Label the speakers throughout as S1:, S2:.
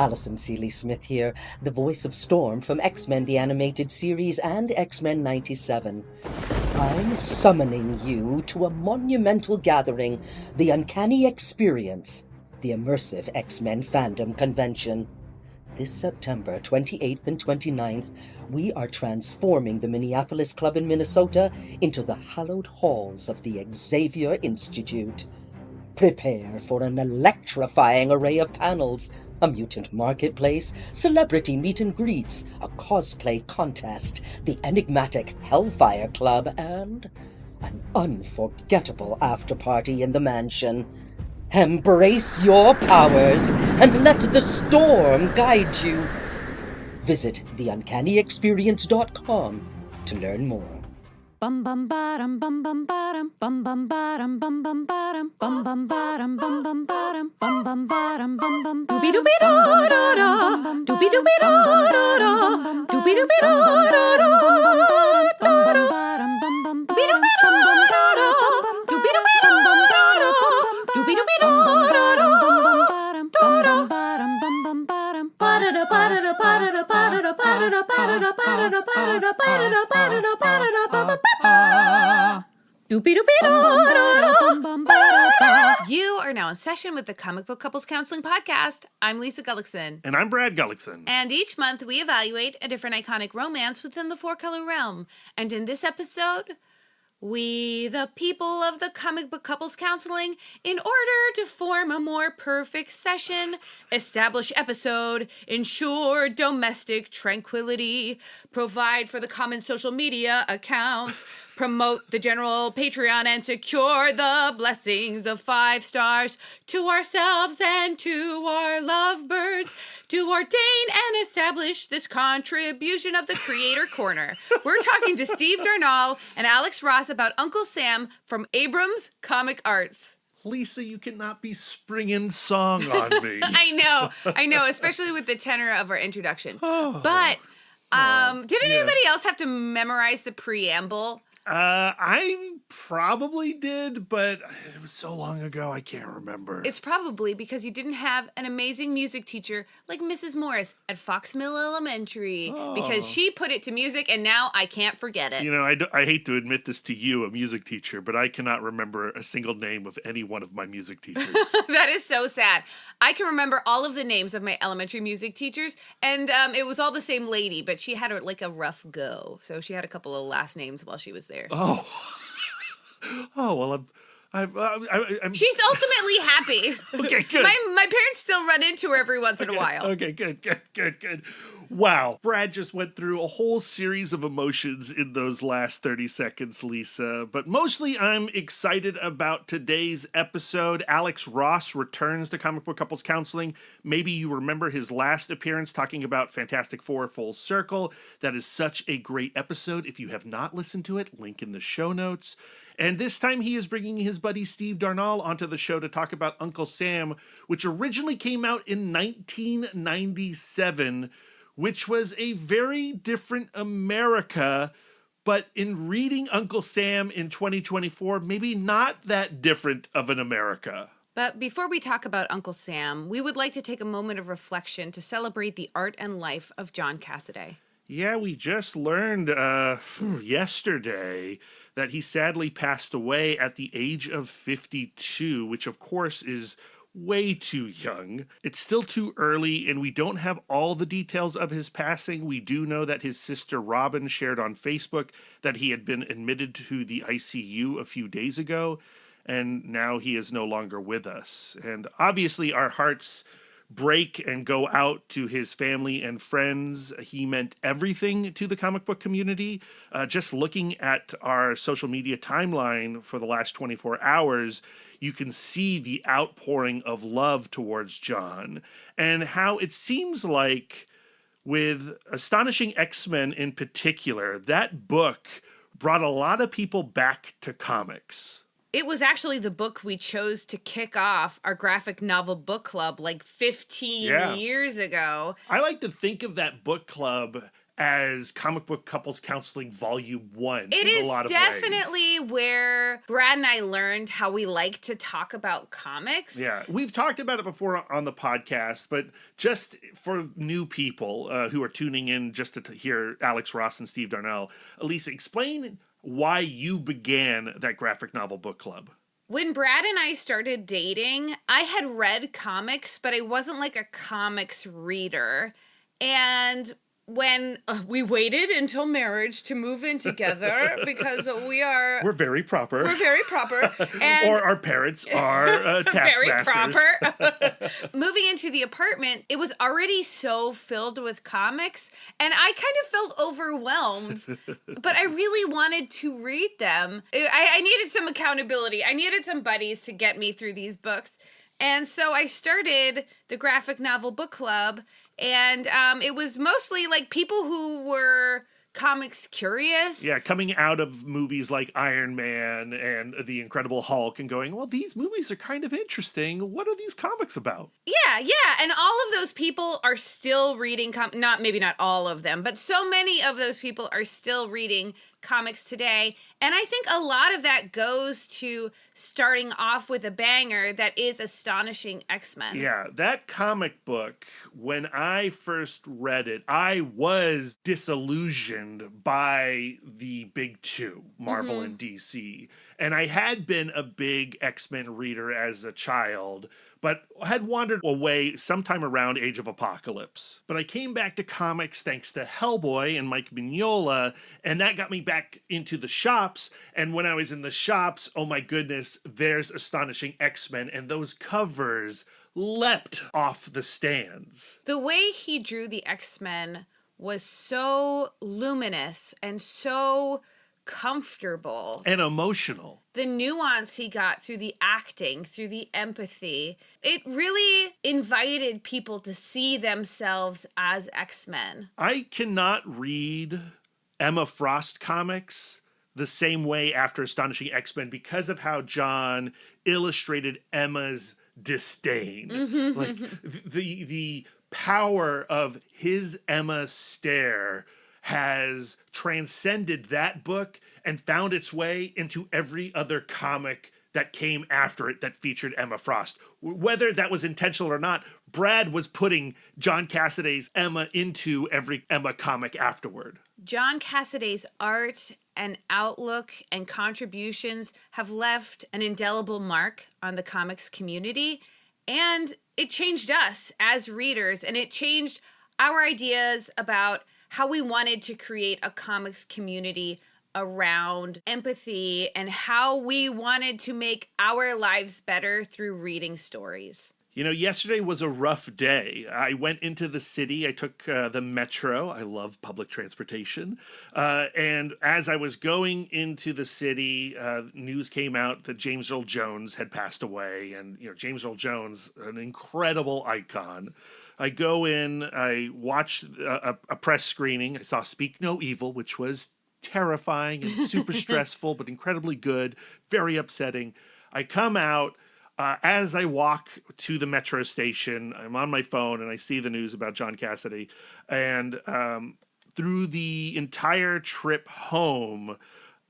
S1: Allison Seeley-Smith here, the voice of Storm from X-Men the Animated Series and X-Men 97. I'm summoning you to a monumental gathering, the Uncanny Experience, the immersive X-Men fandom convention. This September 28th and 29th, we are transforming the Minneapolis Club in Minnesota into the hallowed halls of the Xavier Institute. Prepare for an electrifying array of panels, a mutant marketplace, celebrity meet and greets, a cosplay contest, the enigmatic Hellfire Club, and an unforgettable after-party in the mansion. Embrace your powers and let the storm guide you. Visit theuncannyexperience.com to learn more.
S2: Bum bum bottom bum bum bottom bum bum bottom bum bum bottom bum bum bottom bum bum bottom bum bum bottom bum bum doobie doobie da da da doobie doobie da da da doobie doobie da da da bum bottom bum bum doobie doobie da da doobie doobie da da doobie doobie da da da bum bottom bum bum bottom ba da ba da ba da ba da ba da ba da ba da ba da ba da ba da ba da You are now in session with the Comic Book Couples Counseling Podcast. I'm Lisa Gullickson.
S3: And I'm Brad Gullickson.
S2: And each month we evaluate a different iconic romance within the four-color realm. And in this episode, we, the people of the Comic Book Couples Counseling, in order to form a more perfect session, establish episode, ensure domestic tranquility, provide for the common social media accounts, promote the general Patreon, and secure the blessings of 5 stars to ourselves and to our lovebirds, to ordain and establish this contribution of the Creator Corner. We're talking to Steve Darnall and Alex Ross about Uncle Sam from Abrams Comic Arts.
S3: Lisa, you cannot be springing song on me.
S2: I know, especially with the tenor of our introduction. But did anybody else have to memorize the preamble?
S3: I probably did, but it was so long ago, I can't remember.
S2: It's probably because you didn't have an amazing music teacher like Mrs. Morris at Fox Mill Elementary, because she put it to music, and now I can't forget it.
S3: You know, I hate to admit this to you, a music teacher, but I cannot remember a single name of any one of my music teachers.
S2: That is so sad. I can remember all of the names of my elementary music teachers, and it was all the same lady, but she had like a rough go, so she had a couple of last names while she was there.
S3: Oh, well, I'm.
S2: She's ultimately happy.
S3: Okay, good.
S2: My parents still run into her every once in a while.
S3: Okay, good. Wow. Brad just went through a whole series of emotions in those last 30 seconds, Lisa. But mostly I'm excited about today's episode. Alex Ross returns to Comic Book Couples Counseling. Maybe you remember his last appearance talking about Fantastic Four Full Circle. That is such a great episode. If you have not listened to it, link in the show notes. And this time he is bringing his buddy Steve Darnall onto the show to talk about Uncle Sam, which originally came out in 1997, which was a very different America, but in reading Uncle Sam in 2024, maybe not that different of an America.
S2: But before we talk about Uncle Sam, we would like to take a moment of reflection to celebrate the art and life of John Cassaday.
S3: Yeah, we just learned yesterday that he sadly passed away at the age of 52, which of course is way too young. It's still too early, and we don't have all the details of his passing. We do know that his sister Robin shared on Facebook that he had been admitted to the ICU a few days ago, and now he is no longer with us. And obviously our hearts break and go out to his family and friends. He meant everything to the comic book community. Just looking at our social media timeline for the last 24 hours, you can see the outpouring of love towards John, and how it seems like with Astonishing X-Men in particular, that book brought a lot of people back to comics.
S2: It was actually the book we chose to kick off our graphic novel book club like 15 years ago.
S3: I like to think of that book club as Comic Book Couples Counseling Volume 1
S2: It
S3: in a
S2: is
S3: lot of
S2: definitely
S3: ways.
S2: where Brad and I learned how we like to talk about comics.
S3: Yeah, we've talked about it before on the podcast, but just for new people who are tuning in just to hear Alex Ross and Steve Darnall, Elisa, explain why you began that graphic novel book club.
S2: When Brad and I started dating, I had read comics, but I wasn't like a comics reader. And when we waited until marriage to move in together because
S3: We're very proper.
S2: We're very proper. And
S3: or our parents are
S2: very
S3: taskmasters.
S2: proper. Moving into the apartment, it was already so filled with comics, and I kind of felt overwhelmed, but I really wanted to read them. I needed some accountability. I needed some buddies to get me through these books. And so I started the graphic novel book club, and it was mostly like people who were comics curious.
S3: Yeah, coming out of movies like Iron Man and The Incredible Hulk and going, well, these movies are kind of interesting. What are these comics about?
S2: Yeah, and all of those people are still reading maybe not all of them, but so many of those people are still reading comics today. And I think a lot of that goes to starting off with a banger that is Astonishing X-Men.
S3: Yeah, that comic book, when I first read it, I was disillusioned by the big two, Marvel and DC. And I had been a big X-Men reader as a child, but had wandered away sometime around Age of Apocalypse. But I came back to comics thanks to Hellboy and Mike Mignola, and that got me back into the shops. And when I was in the shops, oh my goodness, there's Astonishing X-Men, and those covers leapt off the stands.
S2: The way he drew the X-Men was so luminous and so comfortable
S3: and emotional.
S2: The nuance he got through the acting, through the empathy, it really invited people to see themselves as X-Men.
S3: I cannot read Emma Frost comics the same way after Astonishing X-Men because of how John illustrated Emma's disdain. Like the power of his Emma stare has transcended that book and found its way into every other comic that came after it that featured Emma Frost. Whether that was intentional or not, Brad was putting John Cassaday's Emma into every Emma comic afterward.
S2: John Cassaday's art and outlook and contributions have left an indelible mark on the comics community, and it changed us as readers, and it changed our ideas about how we wanted to create a comics community around empathy and how we wanted to make our lives better through reading stories.
S3: You know, yesterday was a rough day. I went into the city. I took the metro. I love public transportation. And as I was going into the city, news came out that James Earl Jones had passed away. And, you know, James Earl Jones, an incredible icon. I go in, I watch a press screening. I saw Speak No Evil, which was terrifying and super stressful, but incredibly good, very upsetting. I come out. As I walk to the metro station, I'm on my phone and I see the news about John Cassaday. And through the entire trip home,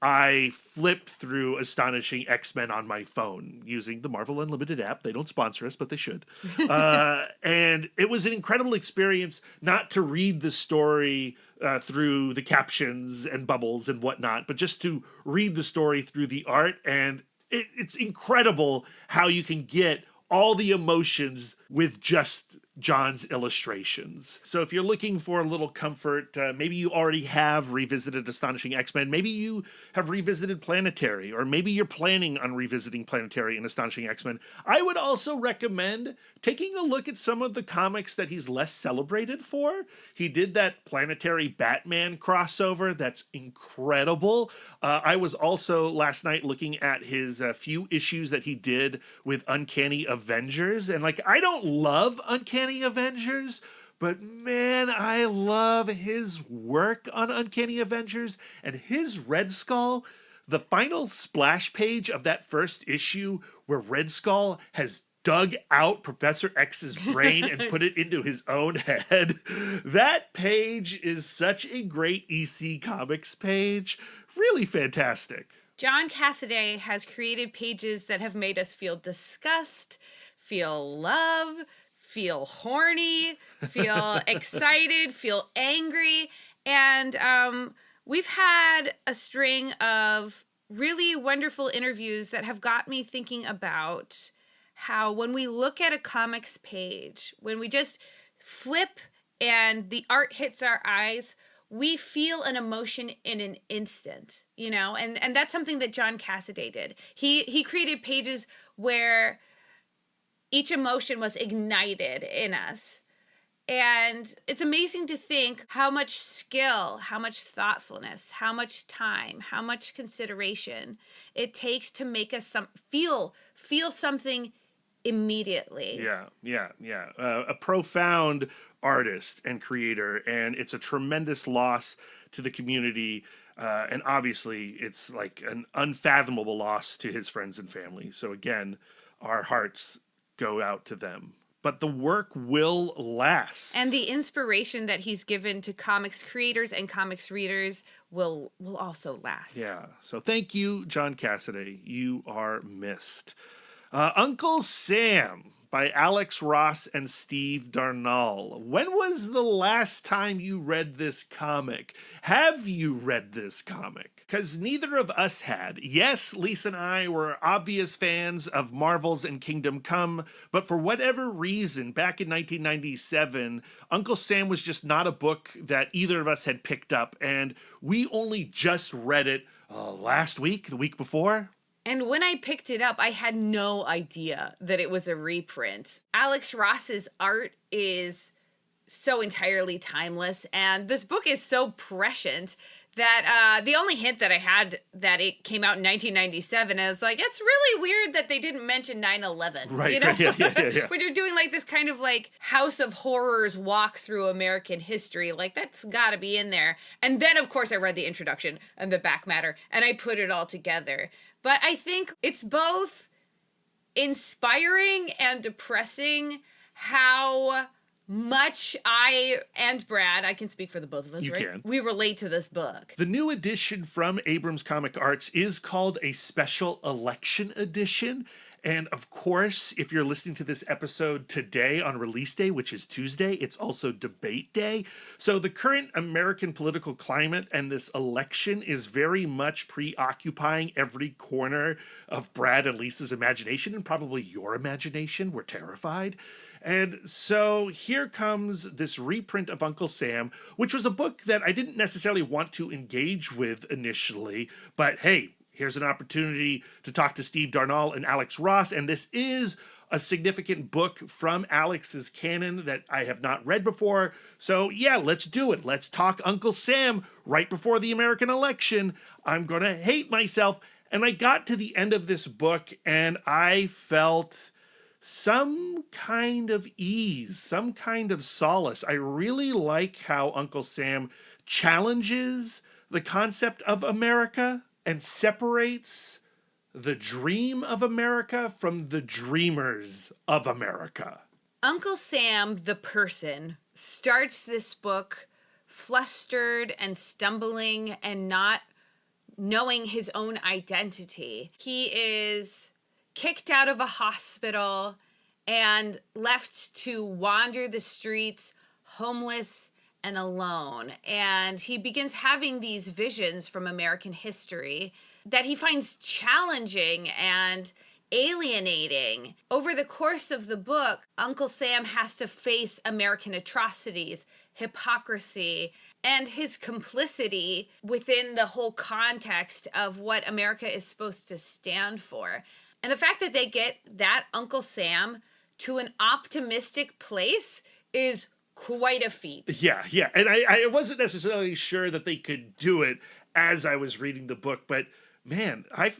S3: I flipped through Astonishing X-Men on my phone using the Marvel Unlimited app. They don't sponsor us, but they should. And it was an incredible experience not to read the story through the captions and bubbles and whatnot, but just to read the story through the art. And it's incredible how you can get all the emotions with just John's illustrations. So if you're looking for a little comfort, maybe you already have revisited Astonishing X-Men, maybe you have revisited Planetary, or maybe you're planning on revisiting Planetary and Astonishing X-Men, I would also recommend taking a look at some of the comics that he's less celebrated for. He did that Planetary Batman crossover that's incredible. I was also last night looking at his few issues that he did with Uncanny Avengers, and like, I don't love Uncanny Avengers, but man, I love his work on Uncanny Avengers, and his Red Skull, the final splash page of that first issue where Red Skull has dug out Professor X's brain and put it into his own head. That page is such a great EC Comics page. Really fantastic.
S2: John Cassaday has created pages that have made us feel disgust, feel love, feel horny, feel excited, feel angry. And we've had a string of really wonderful interviews that have got me thinking about how when we look at a comics page, when we just flip and the art hits our eyes, we feel an emotion in an instant, you know? And that's something that John Cassaday did. He created pages where each emotion was ignited in us. And it's amazing to think how much skill, how much thoughtfulness, how much time, how much consideration it takes to make us feel something immediately.
S3: Yeah. A profound artist and creator, and it's a tremendous loss to the community. And obviously, it's like an unfathomable loss to his friends and family. So again, our hearts go out to them. But the work will last.
S2: And the inspiration that he's given to comics creators and comics readers will also last.
S3: Yeah. So thank you, John Cassaday. You are missed. Uncle Sam by Alex Ross and Steve Darnall. When was the last time you read this comic? Have you read this comic? Because neither of us had. Yes, Lisa and I were obvious fans of Marvel's and Kingdom Come, but for whatever reason, back in 1997, Uncle Sam was just not a book that either of us had picked up, and we only just read it last week, the week before.
S2: And when I picked it up, I had no idea that it was a reprint. Alex Ross's art is so entirely timeless, and this book is so prescient that the only hint that I had that it came out in 1997, I was like, it's really weird that they didn't mention 9/11.
S3: Right,
S2: you know?
S3: Yeah.
S2: When you're doing like this kind of like House of Horrors walk through American history, like that's gotta be in there. And then, of course, I read the introduction and the back matter, and I put it all together. But I think it's both inspiring and depressing how much I and Brad, I can speak for the both of us,
S3: You
S2: right?
S3: can.
S2: We relate to this book.
S3: The new edition from Abrams Comic Arts is called a Special Election Edition. And of course, if you're listening to this episode today on release day, which is Tuesday, it's also debate day. So the current American political climate and this election is very much preoccupying every corner of Brad and Lisa's imagination, and probably your imagination. We're terrified. And so here comes this reprint of Uncle Sam, which was a book that I didn't necessarily want to engage with initially, but hey, here's an opportunity to talk to Steve Darnall and Alex Ross, and this is a significant book from Alex's canon that I have not read before. So yeah, let's do it. Let's talk Uncle Sam right before the American election. I'm going to hate myself. And I got to the end of this book and I felt some kind of ease, some kind of solace. I really like how Uncle Sam challenges the concept of America and separates the dream of America from the dreamers of America.
S2: Uncle Sam, the person, starts this book flustered and stumbling and not knowing his own identity. He is kicked out of a hospital and left to wander the streets, homeless and alone. And he begins having these visions from American history that he finds challenging and alienating. Over the course of the book, Uncle Sam has to face American atrocities, hypocrisy, and his complicity within the whole context of what America is supposed to stand for. And the fact that they get that Uncle Sam to an optimistic place is quite a feat.
S3: Yeah. And I wasn't necessarily sure that they could do it as I was reading the book, but man, I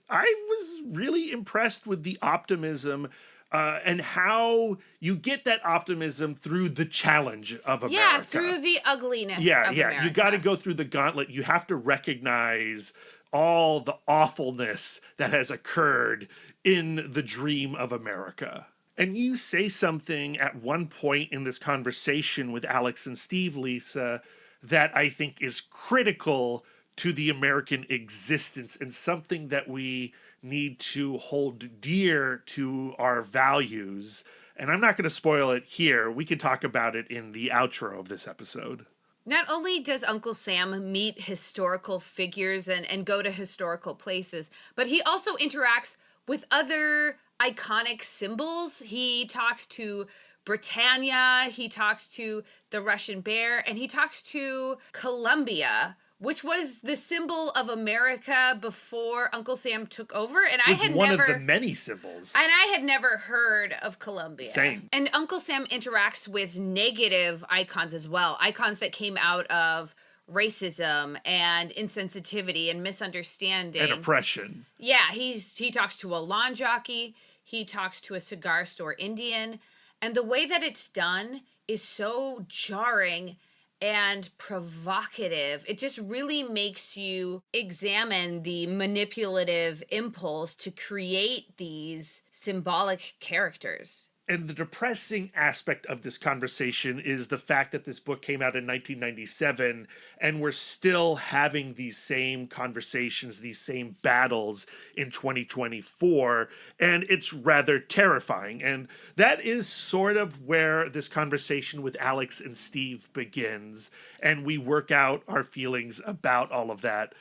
S3: was really impressed with the optimism and how you get that optimism through the challenge of America.
S2: Yeah, through the ugliness of America.
S3: You got to go through the gauntlet. You have to recognize all the awfulness that has occurred in the dream of America. And you say something at one point in this conversation with Alex and Steve, Lisa, that I think is critical to the American existence and something that we need to hold dear to our values. And I'm not going to spoil it here. We can talk about it in the outro of this episode.
S2: Not only does Uncle Sam meet historical figures and go to historical places, but he also interacts with other iconic symbols. He talks to Britannia, he talks to the Russian bear, and he talks to Columbia, which was the symbol of America before Uncle Sam took over. And I had
S3: one of the many symbols.
S2: And I had never heard of Columbia.
S3: Same.
S2: And Uncle Sam interacts with negative icons as well. Icons that came out of racism and insensitivity and misunderstanding.
S3: And oppression.
S2: Yeah, he talks to a lawn jockey. He talks to a cigar store Indian. And the way that it's done is so jarring and provocative. It just really makes you examine the manipulative impulse to create these symbolic characters.
S3: And the depressing aspect of this conversation is the fact that this book came out in 1997 and we're still having these same conversations, these same battles in 2024. And it's rather terrifying. And that is sort of where this conversation with Alex and Steve begins. And we work out our feelings about all of that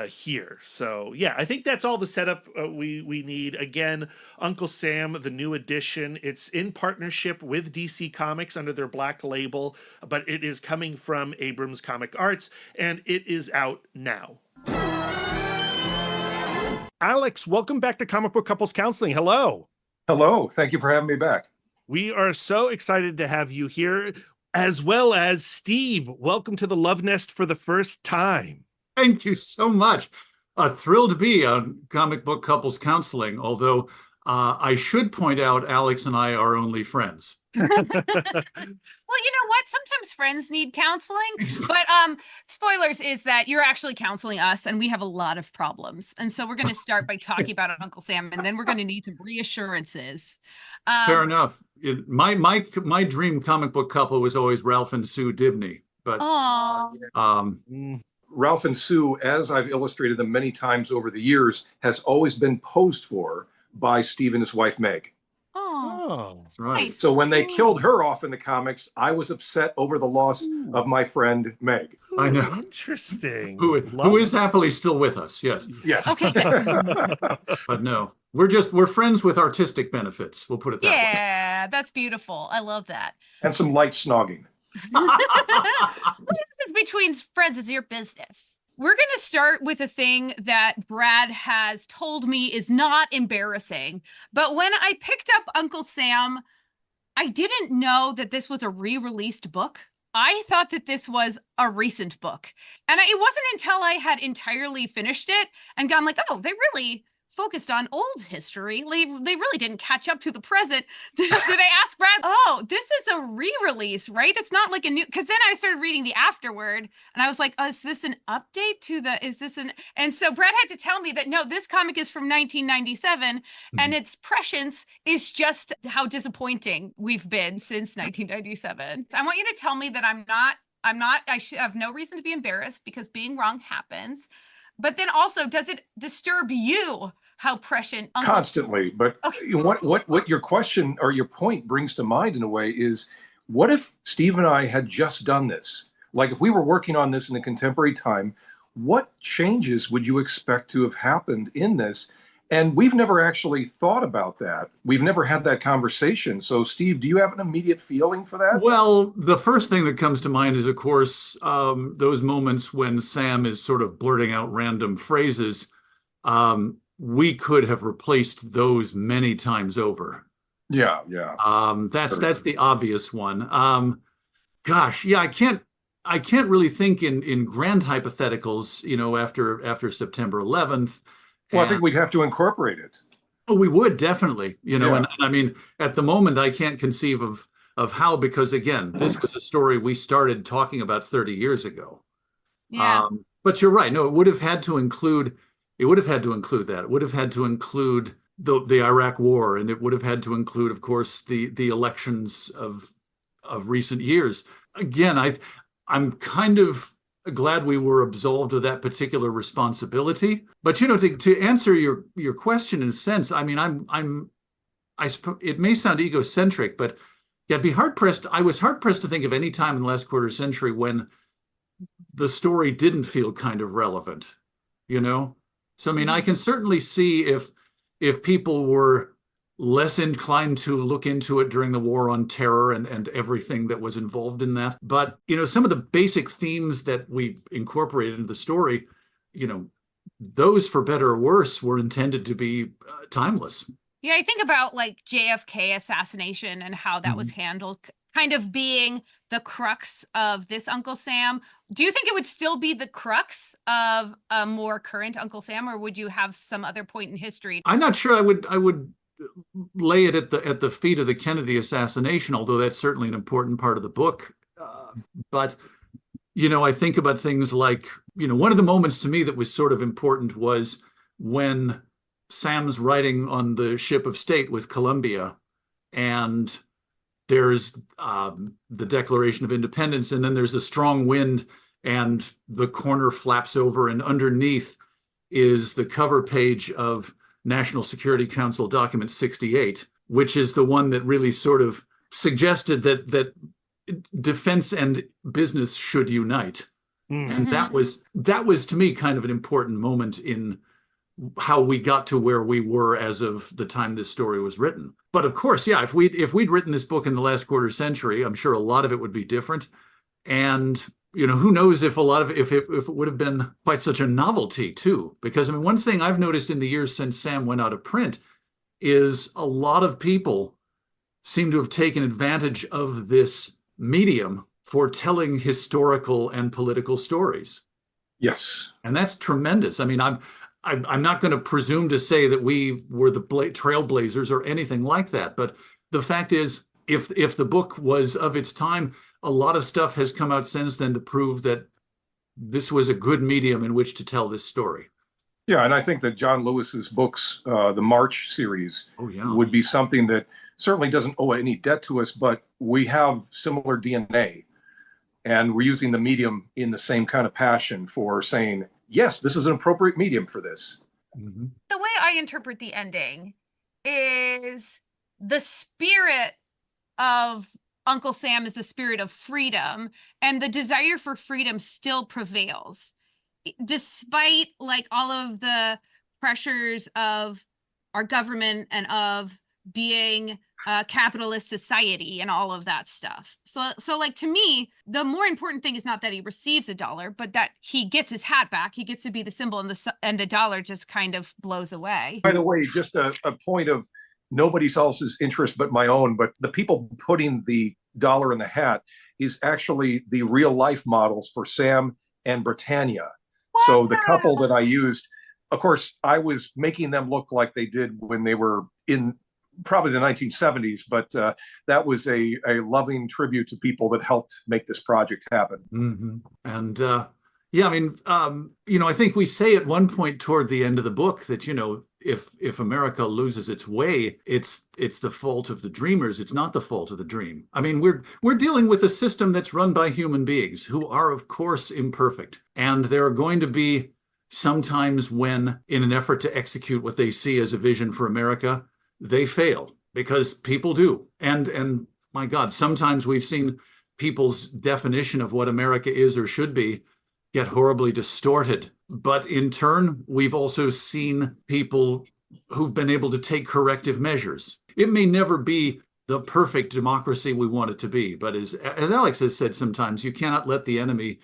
S3: here. So yeah, I think that's all the setup we need. Again, Uncle Sam, the new edition, it's in partnership with DC Comics under their black label, but it is coming from Abrams Comic Arts and it is out now. Alex, welcome back to Comic Book Couples Counseling. Hello.
S4: Hello. Thank you for having me back.
S3: We are so excited to have you here, as well as Steve. Welcome to the Love Nest for the first time.
S5: Thank you so much. Thrilled to be on Comic Book Couples Counseling, although I should point out Alex and I are only friends.
S2: Well, you know what? Sometimes friends need counseling, but spoilers is that you're actually counseling us and we have a lot of problems. And so we're going to start by talking about Uncle Sam, and then we're going to need some reassurances.
S5: Fair enough. My dream comic book couple was always Ralph and Sue Dibney, but
S4: Ralph and Sue, as I've illustrated them many times over the years, has always been posed for by Steve and his wife, Meg.
S2: Oh,
S5: that's right.
S2: Nice.
S4: So when they killed her off in the comics, I was upset over the loss of my friend, Meg.
S5: I know.
S3: Interesting.
S5: Who is happily still with us, yes.
S4: Yes.
S2: Okay, good.
S5: But no, we're friends with artistic benefits. We'll put it that way.
S2: Yeah, that's beautiful. I love that.
S4: And some light snogging.
S2: What happens between friends is your business. We're going to start with a thing that Brad has told me is not embarrassing. But when I picked up Uncle Sam, I didn't know that this was a re-released book. I thought that this was a recent book. And it wasn't until I had entirely finished it and gone like, oh, they really focused on old history. They really didn't catch up to the present. Did I ask Brad, oh, this is a re-release, right? It's not like a new, because then I started reading the afterword and I was like, oh, is this an update to and so Brad had to tell me that, no, this comic is from 1997 and its prescience is just how disappointing we've been since 1997. So I want you to tell me that I should have no reason to be embarrassed because being wrong happens. But then also, does it disturb you how prescient
S4: constantly? But
S2: okay.
S4: What your question or your point brings to mind in a way is, what if Steve and I had just done this? Like if we were working on this in a contemporary time, what changes would you expect to have happened in this? And we've never actually thought about that. We've never had that conversation. So, Steve, do you have an immediate feeling for that?
S5: Well, the first thing that comes to mind is, of course, those moments when Sam is sort of blurting out random phrases. We could have replaced those many times over.
S4: Yeah.
S5: That's the obvious one. Gosh, yeah, I can't really think in grand hypotheticals, after September 11th.
S4: Well, I think we'd have to incorporate it.
S5: Oh, we would definitely,
S4: Yeah.
S5: and I mean, at the moment, I can't conceive of how, because again, this was a story we started talking about 30 years ago.
S2: Yeah.
S5: But you're right. No, it would have had to include It would have had to include that. It would have had to include the Iraq War, and it would have had to include, of course, the elections of recent years. Again, I'm kind of glad we were absolved of that particular responsibility. But to answer your question in a sense, I mean, it may sound egocentric, but yeah, I was hard pressed to think of any time in the last quarter century when the story didn't feel kind of relevant, you know? So, I mean, I can certainly see if people were less inclined to look into it during the War on Terror and everything that was involved in that. But, some of the basic themes that we incorporated into the story, those, for better or worse, were intended to be timeless.
S2: Yeah, I think about like JFK assassination and how that was handled, kind of being the crux of this Uncle Sam. Do you think it would still be the crux of a more current Uncle Sam, or would you have some other point in history?
S5: I'm not sure I would lay it at the feet of the Kennedy assassination, although that's certainly an important part of the book. But I think about things like, one of the moments to me that was sort of important was when Sam's riding on the ship of state with Columbia, and there's the Declaration of Independence, and then there's a strong wind, and the corner flaps over, and underneath is the cover page of National Security Council document 68, which is the one that really sort of suggested that defense and business should unite. And that was to me kind of an important moment in how we got to where we were as of the time this story was written. But of course, yeah, if we'd written this book in the last quarter century, I'm sure a lot of it would be different. And who knows if it would have been quite such a novelty too. Because I mean, one thing I've noticed in the years since Sam went out of print is a lot of people seem to have taken advantage of this medium for telling historical and political stories.
S4: Yes.
S5: And that's tremendous. I mean, I'm not going to presume to say that we were the trailblazers or anything like that. But the fact is, if the book was of its time, a lot of stuff has come out since then to prove that this was a good medium in which to tell this story.
S4: Yeah, and I think that John Lewis's books, the March series, would be something that certainly doesn't owe any debt to us, but we have similar DNA. And we're using the medium in the same kind of passion for saying, yes, this is an appropriate medium for this.
S2: The way I interpret the ending is the spirit of Uncle Sam is the spirit of freedom, and the desire for freedom still prevails, despite like all of the pressures of our government and of being a capitalist society and all of that stuff. So like, to me, the more important thing is not that he receives $1, but that he gets his hat back. He gets to be the symbol, and the dollar just kind of blows away.
S4: By the way, just a point of nobody else's interest but my own, but the people putting the dollar in the hat is actually the real life models for Sam and Britannia. Wow. So the couple that I used, of course, I was making them look like they did when they were in probably the 1970s, but that was a loving tribute to people that helped make this project happen.
S5: And yeah, I mean, I think we say at one point toward the end of the book that, if America loses its way, it's the fault of the dreamers. It's not the fault of the dream. I mean, we're dealing with a system that's run by human beings who are, of course, imperfect. And there are going to be sometimes when, in an effort to execute what they see as a vision for America, they fail, because people do. And my God, sometimes we've seen people's definition of what America is or should be get horribly distorted. But in turn, we've also seen people who've been able to take corrective measures. It may never be the perfect democracy we want it to be, but as Alex has said, sometimes you cannot let the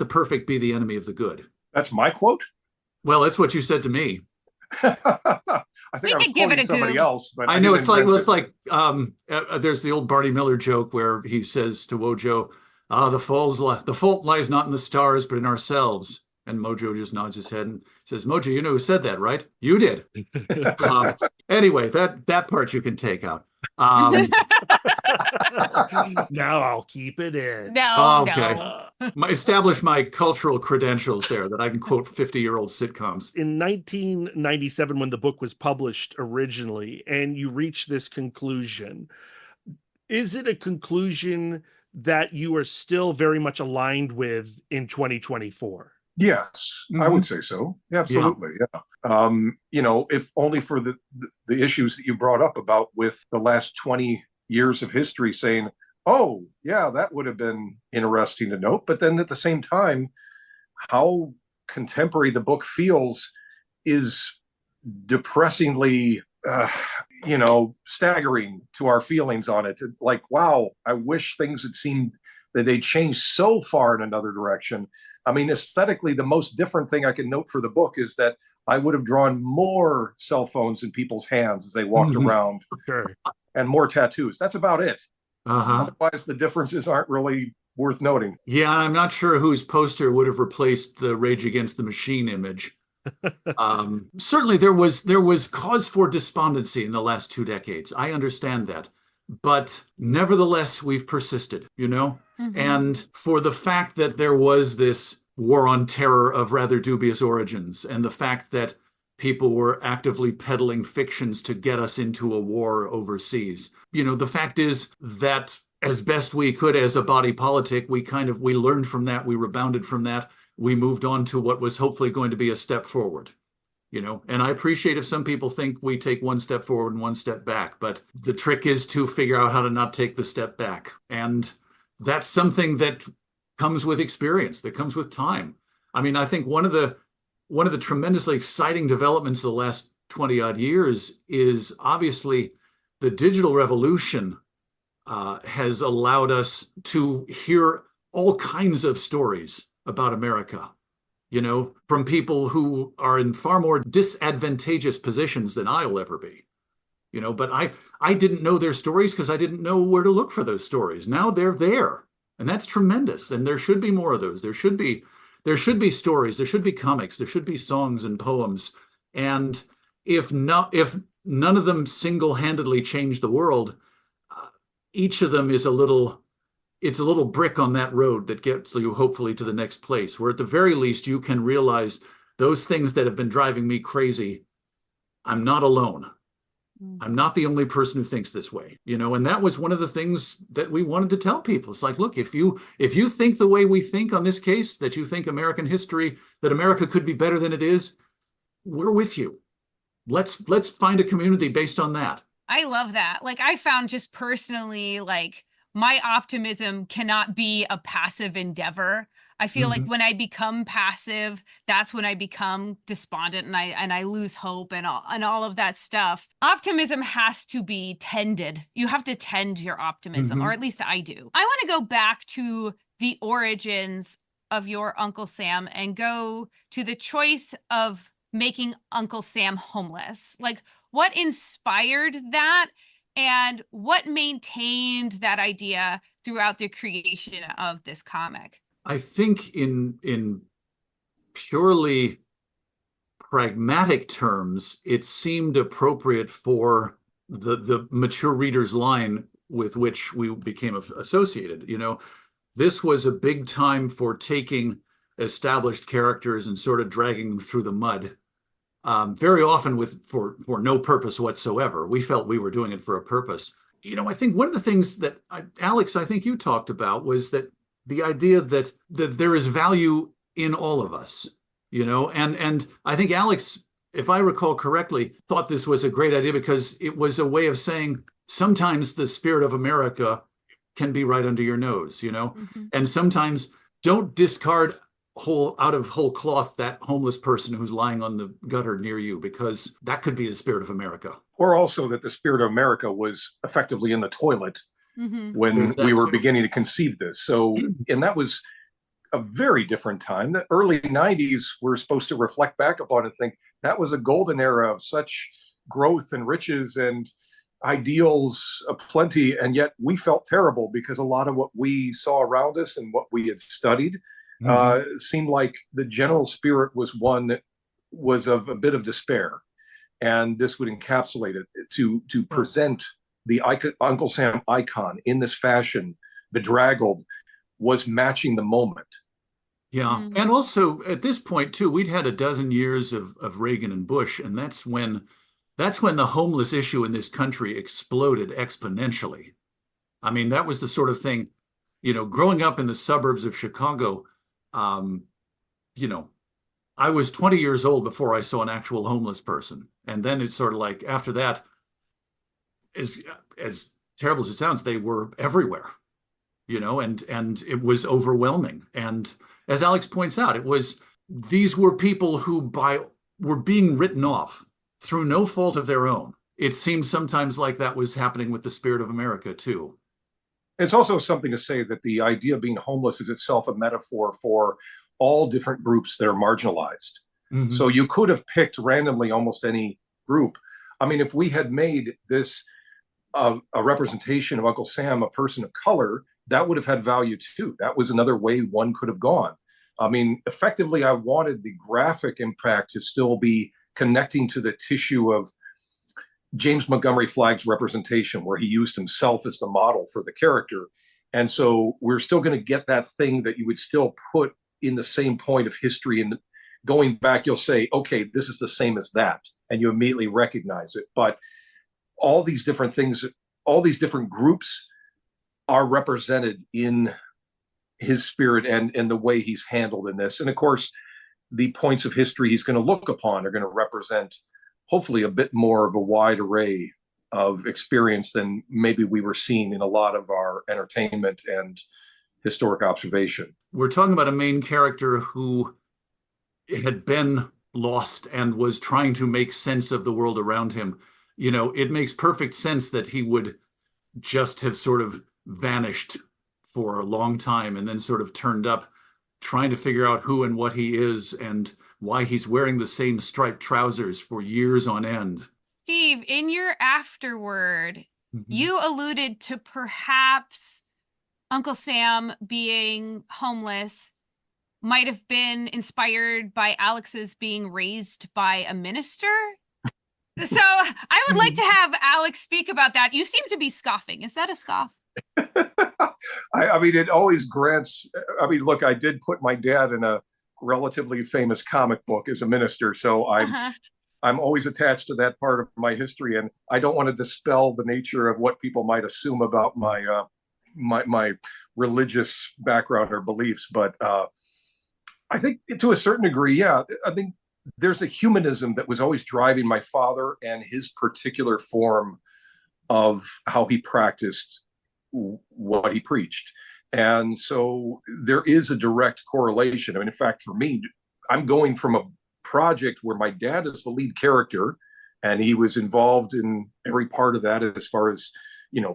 S5: perfect be the enemy of the good.
S4: That's my quote?
S5: Well, that's what you said to me.
S4: I think I was quoting somebody else, but
S5: I know it's like there's the old Barney Miller joke where he says to Wojo, the fault lies not in the stars, but in ourselves. And Mojo just nods his head and says, Mojo, you know who said that, right? You did. Anyway, that part you can take out.
S3: Now I'll keep it in.
S2: No,
S5: Okay.
S2: no.
S5: Establish my cultural credentials there that I can quote 50-year-old sitcoms.
S3: In 1997, when the book was published originally, and you reach this conclusion, is it a conclusion that you are still very much aligned with in 2024?
S4: Yes, I would say so. Absolutely. Yeah. If only for the issues that you brought up about with the last 20 years of history saying, oh, yeah, that would have been interesting to note. But then at the same time, how contemporary the book feels is depressingly, staggering to our feelings on it. Like, wow, I wish things had seemed that they changed so far in another direction. I mean, aesthetically, the most different thing I can note for the book is that I would have drawn more cell phones in people's hands as they walked around,
S3: Sure.
S4: and more tattoos. That's about it.
S5: Uh-huh.
S4: Otherwise, the differences aren't really worth noting.
S5: Yeah, I'm not sure whose poster would have replaced the Rage Against the Machine image. Certainly there was cause for despondency in the last 2 decades. I understand that. But nevertheless, we've persisted, And for the fact that there was this war on terror of rather dubious origins, and the fact that people were actively peddling fictions to get us into a war overseas, the fact is that as best we could as a body politic, we learned from that, we rebounded from that, we moved on to what was hopefully going to be a step forward. And I appreciate if some people think we take one step forward and one step back, but the trick is to figure out how to not take the step back. And that's something that comes with experience, that comes with time. I mean, I think one of the tremendously exciting developments of the last 20 odd years is obviously the digital revolution has allowed us to hear all kinds of stories about America. From people who are in far more disadvantageous positions than I'll ever be. But I didn't know their stories because I didn't know where to look for those stories. Now they're there, and that's tremendous. And there should be more of those. There should be stories. There should be comics. There should be songs and poems. And if none of them single-handedly change the world, each of them is it's a little brick on that road that gets you hopefully to the next place, where at the very least you can realize those things that have been driving me crazy, I'm not alone. I'm not the only person who thinks this way, and that was one of the things that we wanted to tell people. It's like, look, if you think the way we think on this case, that you think American history, that America could be better than it is, we're with you. Let's find a community based on that.
S2: I love that. Like, I found just personally, like, my optimism cannot be a passive endeavor. I feel like when I become passive, that's when I become despondent and I lose hope and all of that stuff. Optimism has to be tended. You have to tend your optimism, or at least I do. I want to go back to the origins of your Uncle Sam and go to the choice of making Uncle Sam homeless. Like, what inspired that? And what maintained that idea throughout the creation of this comic?
S5: I think in purely pragmatic terms, it seemed appropriate for the mature reader's line with which we became associated. This was a big time for taking established characters and sort of dragging them through the mud. Very often for no purpose whatsoever. We felt we were doing it for a purpose. I think one of the things that Alex, I think you talked about was that the idea that there is value in all of us, and I think Alex, if I recall correctly, thought this was a great idea because it was a way of saying sometimes the spirit of America can be right under your nose, and sometimes don't discard out of whole cloth that homeless person who's lying on the gutter near you, because that could be the spirit of America.
S4: Or also that the spirit of America was effectively in the toilet when we were beginning to conceive this. So, and that was a very different time. The early 90s, we're supposed to reflect back upon and think that was a golden era of such growth and riches and ideals aplenty. And yet we felt terrible because a lot of what we saw around us and what we had studied seemed like the general spirit was one that was of a bit of despair. And this would encapsulate it to present the Uncle Sam icon in this fashion, bedraggled, was matching the moment.
S5: Yeah. And also at this point too, we'd had a dozen years of Reagan and Bush, and that's when the homeless issue in this country exploded exponentially. I mean, that was the sort of thing, growing up in the suburbs of Chicago, you know, I was 20 years old before I saw an actual homeless person. And then it's sort of like after that, as terrible as it sounds, they were everywhere, and it was overwhelming. And as Alex points out, these were people who were being written off through no fault of their own. It seems sometimes like that was happening with the Spirit of America too.
S4: It's also something to say that the idea of being homeless is itself a metaphor for all different groups that are marginalized. Mm-hmm. So you could have picked randomly almost any group. I mean, if we had made this a representation of Uncle Sam, a person of color, that would have had value too. That was another way one could have gone. I mean, effectively, I wanted the graphic impact to still be connecting to the tissue of James Montgomery Flagg's representation, where he used himself as the model for the character. And so we're still going to get that thing that you would still put in the same point of history. And going back, you'll say, okay, this is the same as that. And you immediately recognize it. But all these different things, all these different groups are represented in his spirit and the way he's handled in this. And of course, the points of history he's going to look upon are going to represent hopefully a bit more of a wide array of experience than maybe we were seeing in a lot of our entertainment and historic observation.
S5: We're talking about a main character who had been lost and was trying to make sense of the world around him. It makes perfect sense that he would just have sort of vanished for a long time and then sort of turned up trying to figure out who and what he is and why he's wearing the same striped trousers for years on end.
S2: Steve, in your afterword, you alluded to perhaps Uncle Sam being homeless might have been inspired by Alex's being raised by a minister. So I would like to have Alex speak about that. You seem to be scoffing. Is that a scoff?
S4: I mean, it always grants. I mean, look, I did put my dad in a relatively famous comic book as a minister, so I'm always attached to that part of my history, and I don't want to dispel the nature of what people might assume about my my religious background or beliefs. But I think to a certain degree, yeah, I think there's a humanism that was always driving my father and his particular form of how he practiced what he preached. And so there is a direct correlation. I mean, in fact, for me, I'm going from a project where my dad is the lead character and he was involved in every part of that as far as,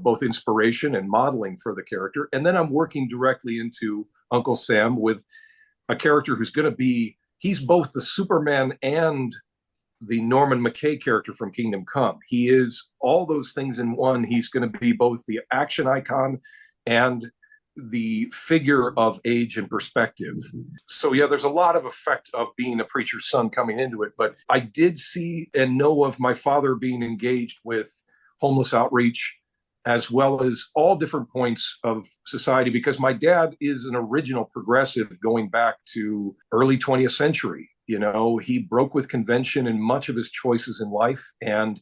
S4: both inspiration and modeling for the character. And then I'm working directly into Uncle Sam with a character who's going to be, he's both the Superman and the Norman McKay character from Kingdom Come. He is all those things in one. He's going to be both the action icon and the figure of age and perspective. So yeah, there's a lot of effect of being a preacher's son coming into it. But I did see and know of my father being engaged with homeless outreach, as well as all different points of society, because my dad is an original progressive going back to early 20th century. He broke with convention in much of his choices in life, and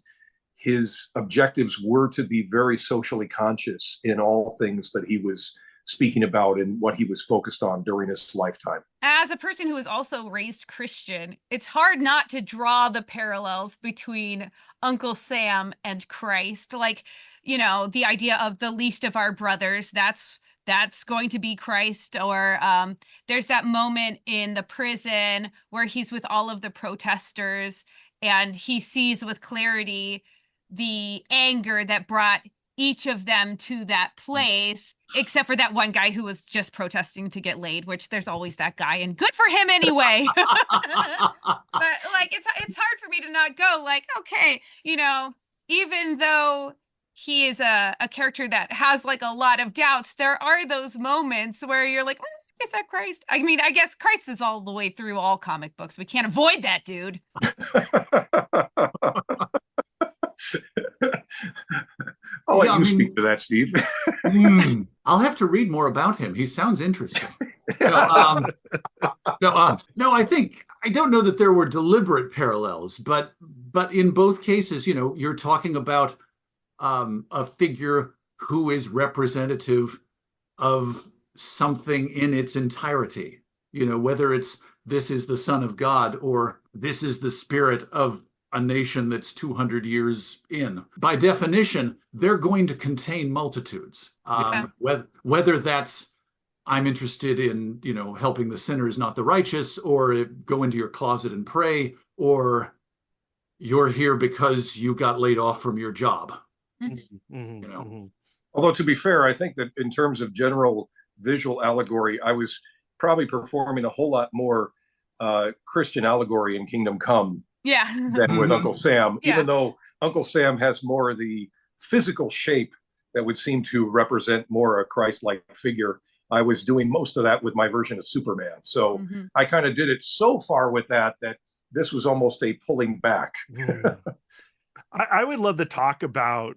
S4: his objectives were to be very socially conscious in all things that he was speaking about and what he was focused on during his lifetime.
S2: As a person who was also raised Christian, it's hard not to draw the parallels between Uncle Sam and Christ. Like, the idea of the least of our brothers, that's going to be Christ. Or there's that moment in the prison where he's with all of the protesters and he sees with clarity the anger that brought each of them to that place, except for that one guy who was just protesting to get laid, which there's always that guy, and good for him anyway. But it's hard for me to not go okay, even though he is a character that has a lot of doubts, there are those moments where you're like, is that Christ? I mean, I guess Christ is all the way through all comic books. We can't avoid that, dude.
S4: I'll
S5: Yeah,
S4: let you speak to that, Steve.
S5: I'll have to read more about him. He sounds interesting. No, I think I don't know that there were deliberate parallels, but in both cases, you're talking about a figure who is representative of something in its entirety. Whether it's this is the Son of God or this is the spirit of a nation that's 200 years in. By definition, they're going to contain multitudes. Whether that's I'm interested in, helping the sinners, not the righteous, or go into your closet and pray, or you're here because you got laid off from your job.
S4: Although, to be fair, I think that in terms of general visual allegory, I was probably performing a whole lot more Christian allegory in Kingdom Come than with Uncle Sam, even though Uncle Sam has more of the physical shape that would seem to represent more a Christ-like figure. I was doing most of that with my version of Superman. So I kind of did it so far with that this was almost a pulling back.
S3: I would love to talk about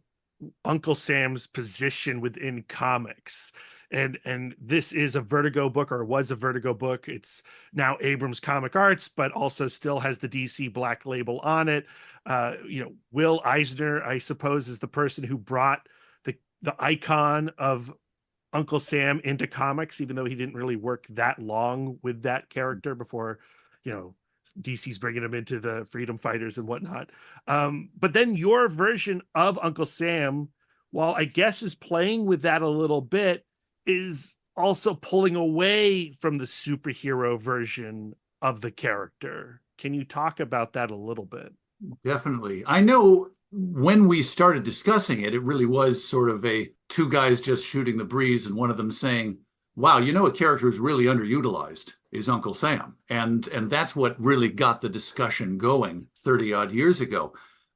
S3: Uncle Sam's position within comics. And this is a Vertigo book, or was a Vertigo book. It's now Abrams Comic Arts, but also still has the DC Black label on it. Will Eisner, I suppose, is the person who brought the icon of Uncle Sam into comics, even though he didn't really work that long with that character before, DC's bringing him into the Freedom Fighters and whatnot. But then your version of Uncle Sam, while I guess is playing with that a little bit, is also pulling away from the superhero version of the character. Can you talk about that a little bit?
S5: Definitely. I know when we started discussing it, it really was sort of two guys just shooting the breeze, and one of them saying, wow, a character who's really underutilized is Uncle Sam. And that's what really got the discussion going 30 odd years ago.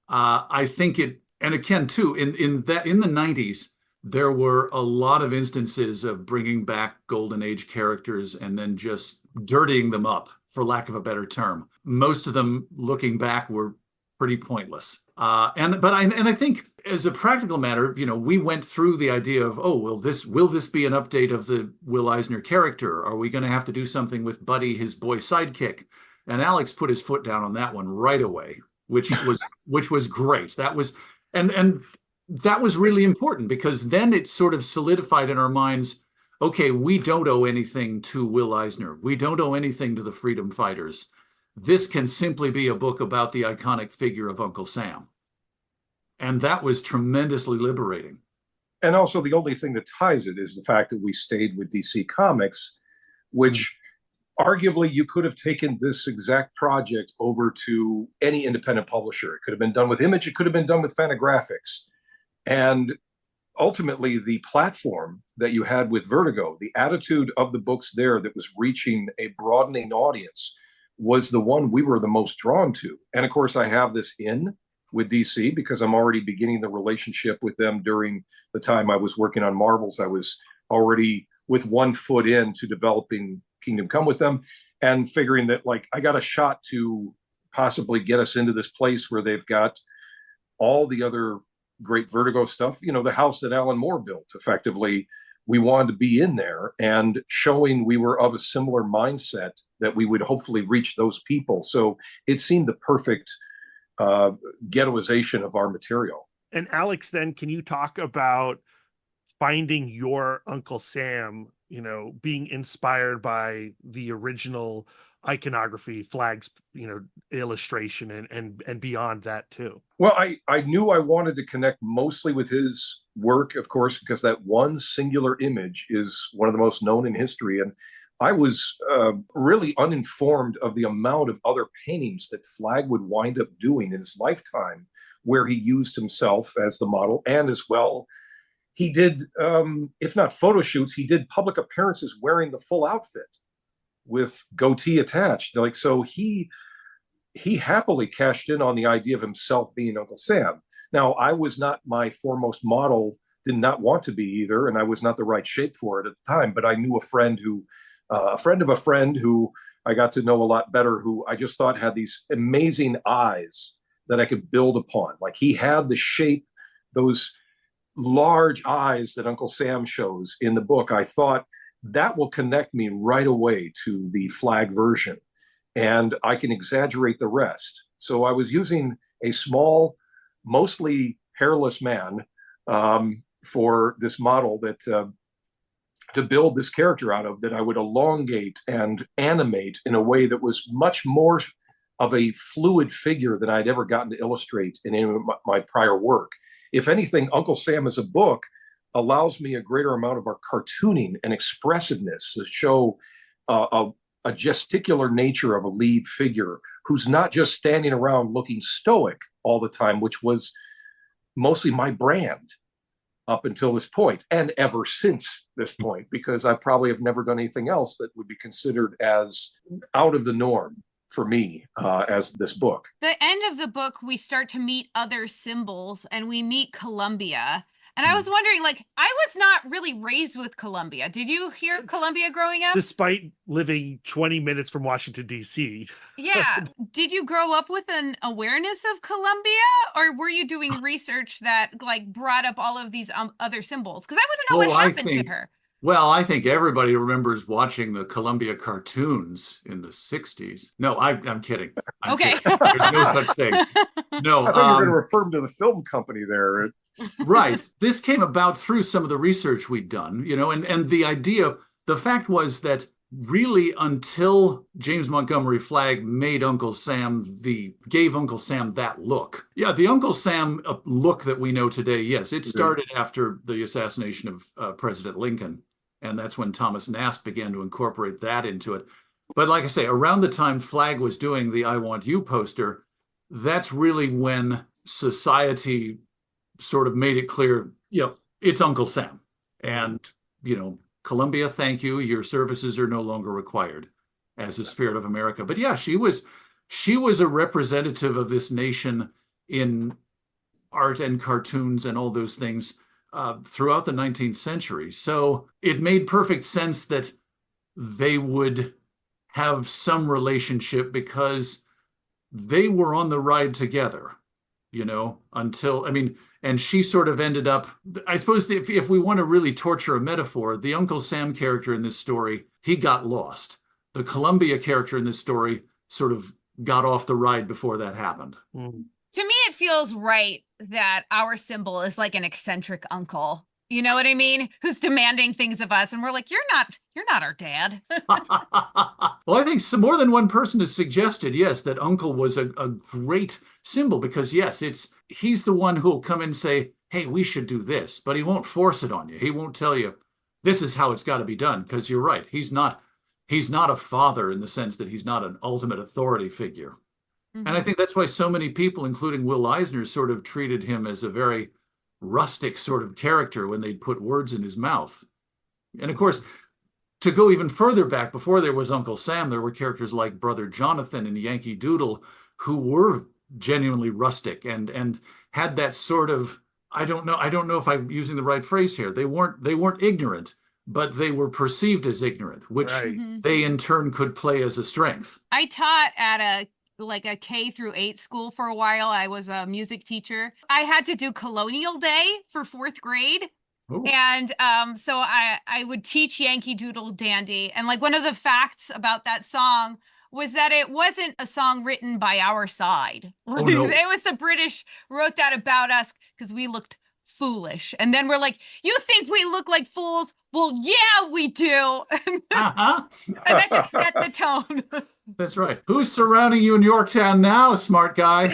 S5: I think and again, too, in the 90s, there were a lot of instances of bringing back Golden Age characters and then just dirtying them up, for lack of a better term. Most of them, looking back, were pretty pointless. But I think as a practical matter, we went through the idea of, will this be an update of the Will Eisner character? Are we going to have to do something with Buddy, his boy sidekick? And Alex put his foot down on that one right away, which was great. That was and that was really important, because then it sort of solidified in our minds, okay, we don't owe anything to Will Eisner. We don't owe anything to the Freedom Fighters. This can simply be a book about the iconic figure of Uncle Sam. And that was tremendously liberating.
S4: And also, the only thing that ties it is the fact that we stayed with DC Comics, which arguably you could have taken this exact project over to any independent publisher. It could have been done with Image. It could have been done with Fantagraphics. And ultimately, the platform that you had with Vertigo, the attitude of the books there that was reaching a broadening audience, was the one we were the most drawn to. And of course, I have this in with DC because I'm already beginning the relationship with them. During the time I was working on Marvels, I was already with one foot into developing Kingdom Come with them, and figuring that, like, I got a shot to possibly get us into this place where they've got all the other great Vertigo stuff, the house that Alan Moore built. Effectively, we wanted to be in there and showing we were of a similar mindset, that we would hopefully reach those people. So it seemed the perfect ghettoization of our material.
S3: And Alex, then, can you talk about finding your Uncle Sam, being inspired by the original iconography, flags, illustration, and beyond that too?
S4: Well, I knew I wanted to connect mostly with his work, of course, because that one singular image is one of the most known in history. And I was really uninformed of the amount of other paintings that Flagg would wind up doing in his lifetime, where he used himself as the model, and as well, he did, if not photo shoots, he did public appearances wearing the full outfit with goatee attached. So he happily cashed in on the idea of himself being Uncle Sam. Now, I was not my foremost model, did not want to be either, and I was not the right shape for it at the time, but I knew a friend of a friend who I got to know a lot better, who I just thought had these amazing eyes that I could build upon. Like, he had the shape those large eyes that Uncle Sam shows in the book, I thought that will connect me right away to the Flag version, and I can exaggerate the rest. So I was using a small, mostly hairless man for this model that to build this character out of, that I would elongate and animate in a way that was much more of a fluid figure than I'd ever gotten to illustrate in any of my prior work. If anything, Uncle Sam as a book allows me a greater amount of our cartooning and expressiveness to show a gesticular nature of a lead figure who's not just standing around looking stoic all the time, which was mostly my brand up until this point, and ever since this point, because I probably have never done anything else that would be considered as out of the norm for me as this book.
S2: The end of the book, we start to meet other symbols, and we meet Columbia. And I was wondering, like, I was not really raised with Columbia. Did you hear Columbia growing up?
S3: Despite living 20 minutes from Washington, D.C.
S2: Yeah. Did you grow up with an awareness of Columbia, or were you doing research that like brought up all of these other symbols? Because I want to know what happened to her.
S5: Well, I think everybody remembers watching the Columbia cartoons in the 60s. No, I'm kidding.
S2: Okay.
S5: Kidding. There's no such thing. No,
S4: I thought you were going to refer to the film company there.
S5: Right. This came about through some of the research we'd done, you know, and the idea, the fact was that really until James Montgomery Flagg gave Uncle Sam that look. Yeah, the Uncle Sam look that we know today, yes, it started after the assassination of President Lincoln. And that's when Thomas Nast began to incorporate that into it. But like I say, around the time Flagg was doing the I Want You poster, that's really when society sort of made it clear, you know, it's Uncle Sam. And, you know, Columbia, thank you. Your services are no longer required as a spirit of America. But yeah, she was a representative of this nation in art and cartoons and all those things throughout the 19th century. So it made perfect sense that they would have some relationship because they were on the ride together, you know, until, I mean, and she sort of ended up, I suppose if we want to really torture a metaphor, the Uncle Sam character in this story, he got lost. The Columbia character in this story sort of got off the ride before that happened.
S2: To me, it feels right that our symbol is like an eccentric uncle. You know what I mean? Who's demanding things of us. And we're like, you're not our dad.
S5: Well, I think more than one person has suggested, yes, that uncle was a great symbol because, yes, he's the one who'll come and say, hey, we should do this, but he won't force it on you. He won't tell you this is how it's got to be done, because you're right. He's not a father in the sense that he's not an ultimate authority figure. Mm-hmm. And I think that's why so many people, including Will Eisner, sort of treated him as a very rustic sort of character when they'd put words in his mouth. And of course, to go even further back, before there was Uncle Sam, there were characters like Brother Jonathan and Yankee Doodle who were genuinely rustic and had that sort of, I don't know if I'm using the right phrase here. They weren't ignorant, but they were perceived as ignorant, which they in turn could play as a strength.
S2: I taught at a K through 8 school for a while. I was a music teacher. I had to do Colonial Day for 4th grade. Ooh. And so I would teach Yankee Doodle Dandy. And like one of the facts about that song was that it wasn't a song written by our side. Oh, no. It was the British wrote that about us because we looked foolish. And then we're like, you think we look like fools? Well, yeah, we do. And that just set the tone.
S5: That's right. Who's surrounding you in Yorktown now, smart guy?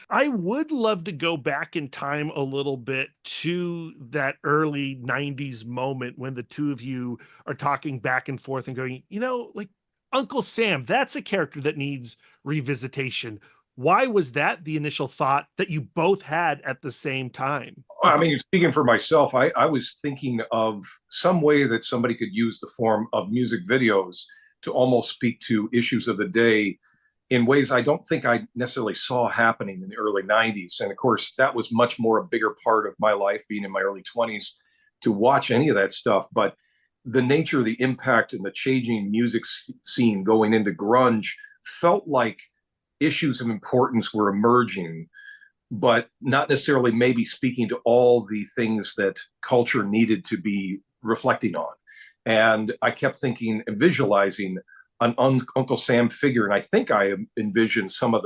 S3: I would love to go back in time a little bit to that early 90s moment when the two of you are talking back and forth and going, you know, like Uncle Sam, that's a character that needs revisitation. Why was that the initial thought that you both had at the same time?
S4: I mean, speaking for myself, I was thinking of some way that somebody could use the form of music videos to almost speak to issues of the day in ways I don't think I necessarily saw happening in the early 90s. And of course, that was much more a bigger part of my life, being in my early 20s, to watch any of that stuff. But the nature of the impact and the changing music scene going into grunge felt like issues of importance were emerging but not necessarily maybe speaking to all the things that culture needed to be reflecting on. And I kept thinking and visualizing an Uncle Sam figure. And I think I envisioned some of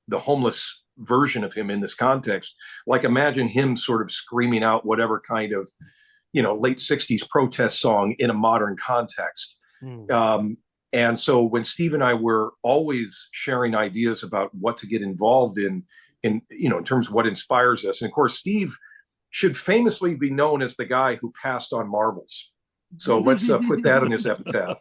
S4: the homeless version of him in this context. Like imagine him sort of screaming out whatever kind of, late 60s protest song in a modern context. And so when Steve and I were always sharing ideas about what to get involved in terms of what inspires us. And of course, Steve should famously be known as the guy who passed on marbles. So let's put that on his epitaph.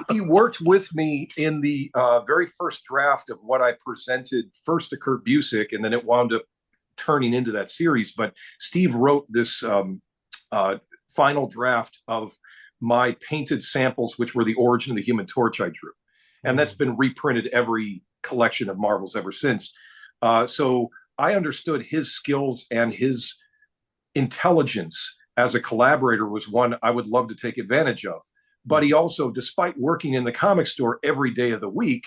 S4: He worked with me in the very first draft of what I presented first to Kurt Busiek, and then it wound up turning into that series. But Steve wrote this final draft of my painted samples, which were the origin of the Human Torch I drew. And that's been reprinted every collection of Marvels ever since. So I understood his skills and his intelligence as a collaborator was one I would love to take advantage of. But he also, despite working in the comic store every day of the week,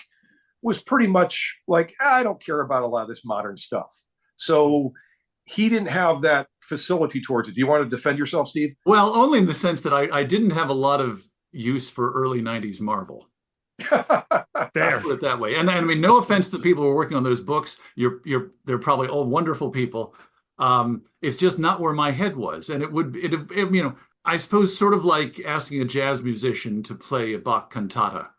S4: was pretty much like, I don't care about a lot of this modern stuff. So he didn't have that facility towards it. Do you want to defend yourself, Steve?
S5: Well, only in the sense that I didn't have a lot of use for early 90s Marvel.
S3: Fair.
S5: Put it that way. And I mean, no offense to the people who are working on those books. They're probably all wonderful people. It's just not where my head was. And I suppose sort of like asking a jazz musician to play a Bach cantata.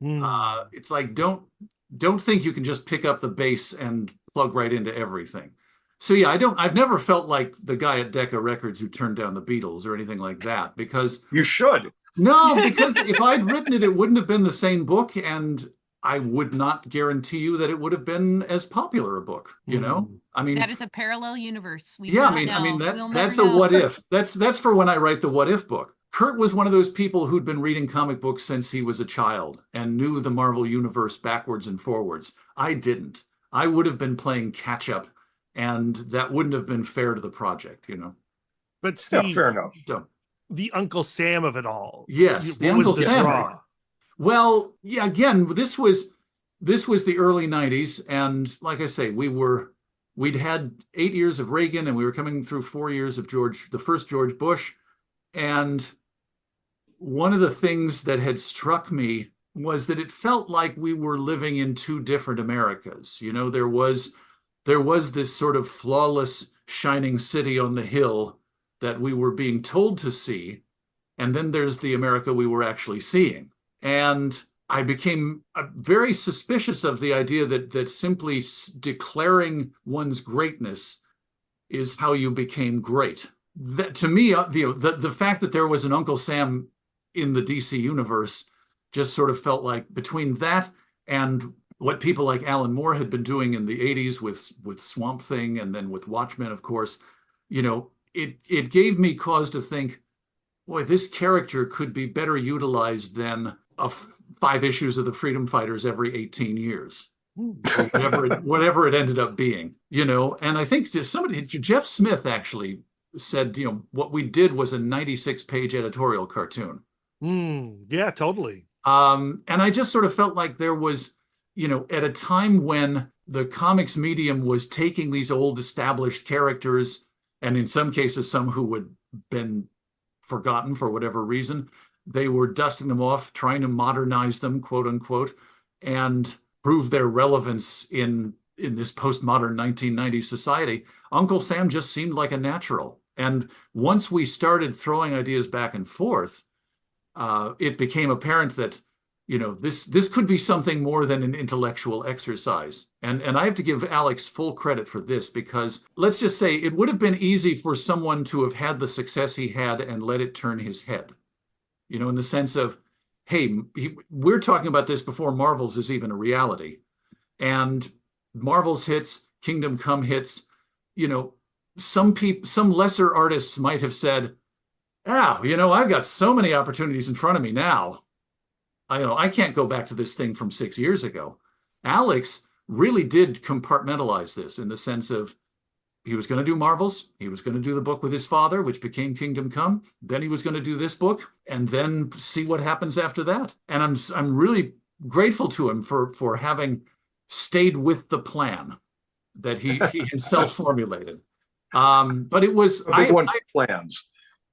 S5: It's like, don't think you can just pick up the bass and plug right into everything. So yeah, I've never felt like the guy at Decca Records who turned down the Beatles or anything like that, because
S4: you should.
S5: No, because if I'd written it, it wouldn't have been the same book, and I would not guarantee you that it would have been as popular a book, I mean,
S2: that is a parallel universe.
S5: That's a what if. That's for when I write the what if book. Kurt was one of those people who'd been reading comic books since he was a child and knew the Marvel universe backwards and forwards. I didn't. I would have been playing catch up, and that wouldn't have been fair to the project,
S3: But Steve,
S4: yeah, fair enough.
S3: The Uncle Sam of it all.
S5: Yes, the Uncle Sam.
S3: Draw?
S5: Well, yeah, again, this was the early 90s, and like I say, we'd had 8 years of Reagan, and we were coming through 4 years of the first George Bush. And one of the things that had struck me was that it felt like we were living in two different Americas. There was this sort of flawless, shining city on the hill that we were being told to see. And then there's the America we were actually seeing. And I became very suspicious of the idea that simply declaring one's greatness is how you became great. That, to me, the fact that there was an Uncle Sam in the DC universe just sort of felt like, between that and what people like Alan Moore had been doing in the 80s with Swamp Thing, and then with Watchmen, of course, it gave me cause to think, boy, this character could be better utilized than 5 issues of the Freedom Fighters every 18 years. Whatever it ended up being, and I think Jeff Smith actually said, what we did was a 96-page editorial cartoon.
S3: Yeah, totally.
S5: And I just sort of felt like there was, at a time when the comics medium was taking these old established characters, and in some cases, some who had been forgotten for whatever reason, they were dusting them off, trying to modernize them, quote unquote, and prove their relevance in this postmodern 1990s society. Uncle Sam just seemed like a natural. And once we started throwing ideas back and forth, it became apparent that, this could be something more than an intellectual exercise. And I have to give Alex full credit for this, because let's just say it would have been easy for someone to have had the success he had and let it turn his head, in the sense of, hey, we're talking about this before Marvel's is even a reality. And Marvel's hits, Kingdom Come hits, some lesser artists might have said, I've got so many opportunities in front of me now. I can't go back to this thing from 6 years ago. Alex really did compartmentalize this in the sense of, he was going to do Marvels, he was going to do the book with his father, which became Kingdom Come, then he was going to do this book, and then see what happens after that. And I'm really grateful to him for having stayed with the plan. that he himself formulated. But it was
S4: a big one for plans.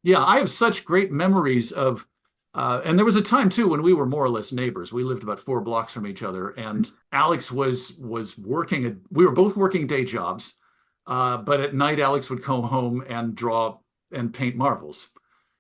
S5: Yeah, I have such great memories of, and there was a time too when we were more or less neighbors. We lived about 4 blocks from each other, and Alex was working. We were both working day jobs, but at night Alex would come home and draw and paint Marvels.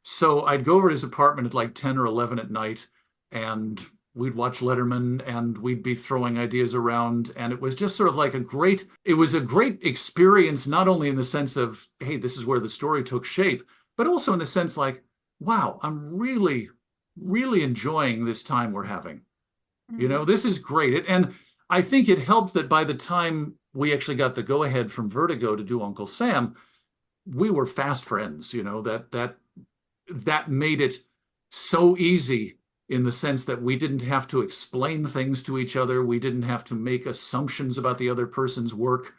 S5: So I'd go over to his apartment at like 10 or 11 at night, and we'd watch Letterman, and we'd be throwing ideas around, and it was just sort of like it was a great experience, not only in the sense of, hey, this is where the story took shape, but also in the sense like, wow, I'm really, really enjoying this time we're having. You know, this is great. And I think it helped that by the time we actually got the go-ahead from Vertigo to do Uncle Sam, we were fast friends. You know, that made it so easy in the sense that we didn't have to explain things to each other. We didn't have to make assumptions about the other person's work.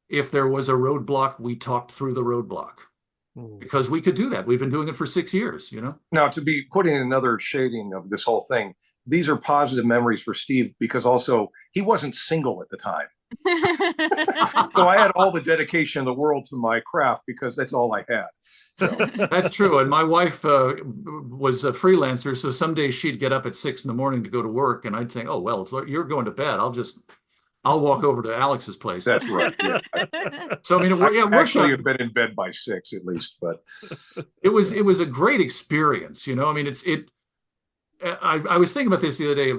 S5: If there was a roadblock, we talked through the roadblock. Because we could do that. We've been doing it for 6 years, you know?
S4: Now, to be putting another shading of this whole thing, these are positive memories for Steve because also he wasn't single at the time. So I had all the dedication in the world to my craft because that's all I had. So
S5: that's true. And my wife was a freelancer, so some days she'd get up at 6 in the morning to go to work, and I'd say, "Oh well, you're going to bed. I'll walk over to Alex's place."
S4: That's right. Yeah.
S5: So I mean,
S4: I actually have been in bed by 6 at least, but
S5: it was a great experience. You know, I mean, I was thinking about this the other day.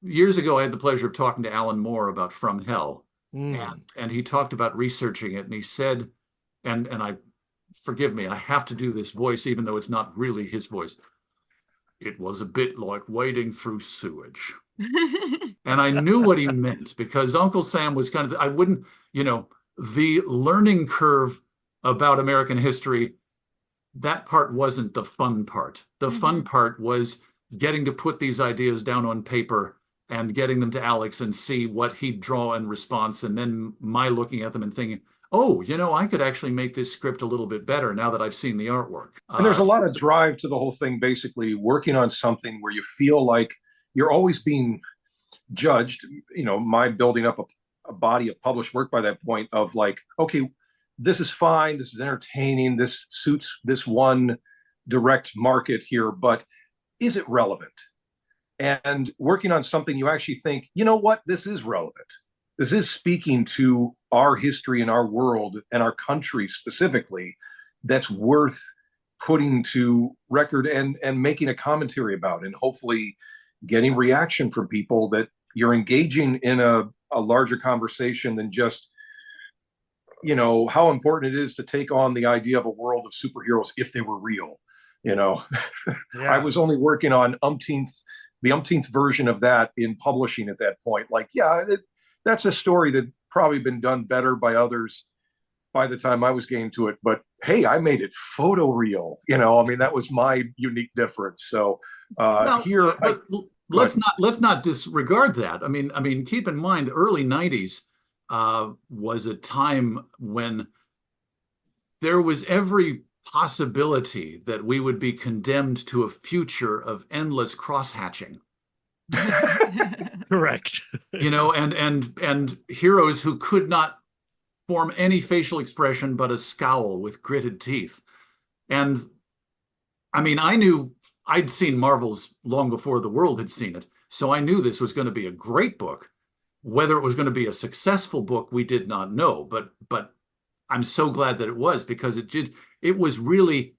S5: Years ago, I had the pleasure of talking to Alan Moore about From Hell, and he talked about researching it, and he said, and I forgive me, I have to do this voice, even though it's not really his voice. It was a bit like wading through sewage. And I knew what he meant because Uncle Sam was kind of, I wouldn't, you know, the learning curve about American history, that part wasn't the fun part. The fun part was getting to put these ideas down on paper and getting them to Alex and see what he'd draw in response. And then my looking at them and thinking, oh, you know, I could actually make this script a little bit better now that I've seen the artwork.
S4: And there's a lot of drive to the whole thing, basically working on something where you feel like you're always being judged. You know, my building up a body of published work by that point of like, okay, this is fine, this is entertaining, this suits this one direct market here, but is it relevant? And working on something you actually think, you know what, this is relevant. This is speaking to our history and our world and our country specifically, that's worth putting to record and making a commentary about, and hopefully getting reaction from people that you're engaging in a larger conversation than just, you know, how important it is to take on the idea of a world of superheroes if they were real. You know, I was only working on the umpteenth version of that in publishing at that point. Like, that's a story that probably been done better by others by the time I was getting to it. But hey, I made it photoreal. You know, I mean, that was my unique difference. So
S5: let's not disregard that. I mean, keep in mind, early 90s was a time when there was every possibility that we would be condemned to a future of endless cross-hatching.
S3: Correct.
S5: You know, and heroes who could not form any facial expression but a scowl with gritted teeth. And I mean, I'd seen Marvels long before the world had seen it, so I knew this was going to be a great book. Whether it was going to be a successful book, we did not know, but I'm so glad that it was, because it was really,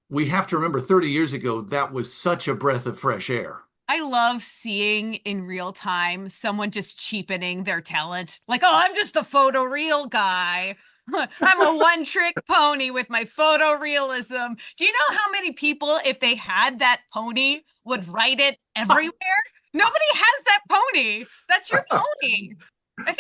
S5: we have to remember 30 years ago, that was such a breath of fresh air.
S2: I love seeing in real time someone just cheapening their talent. Like, oh, I'm just a photoreal guy. I'm a one-trick pony with my photorealism. Do you know how many people, if they had that pony, would write it everywhere? Nobody has that pony. That's your pony.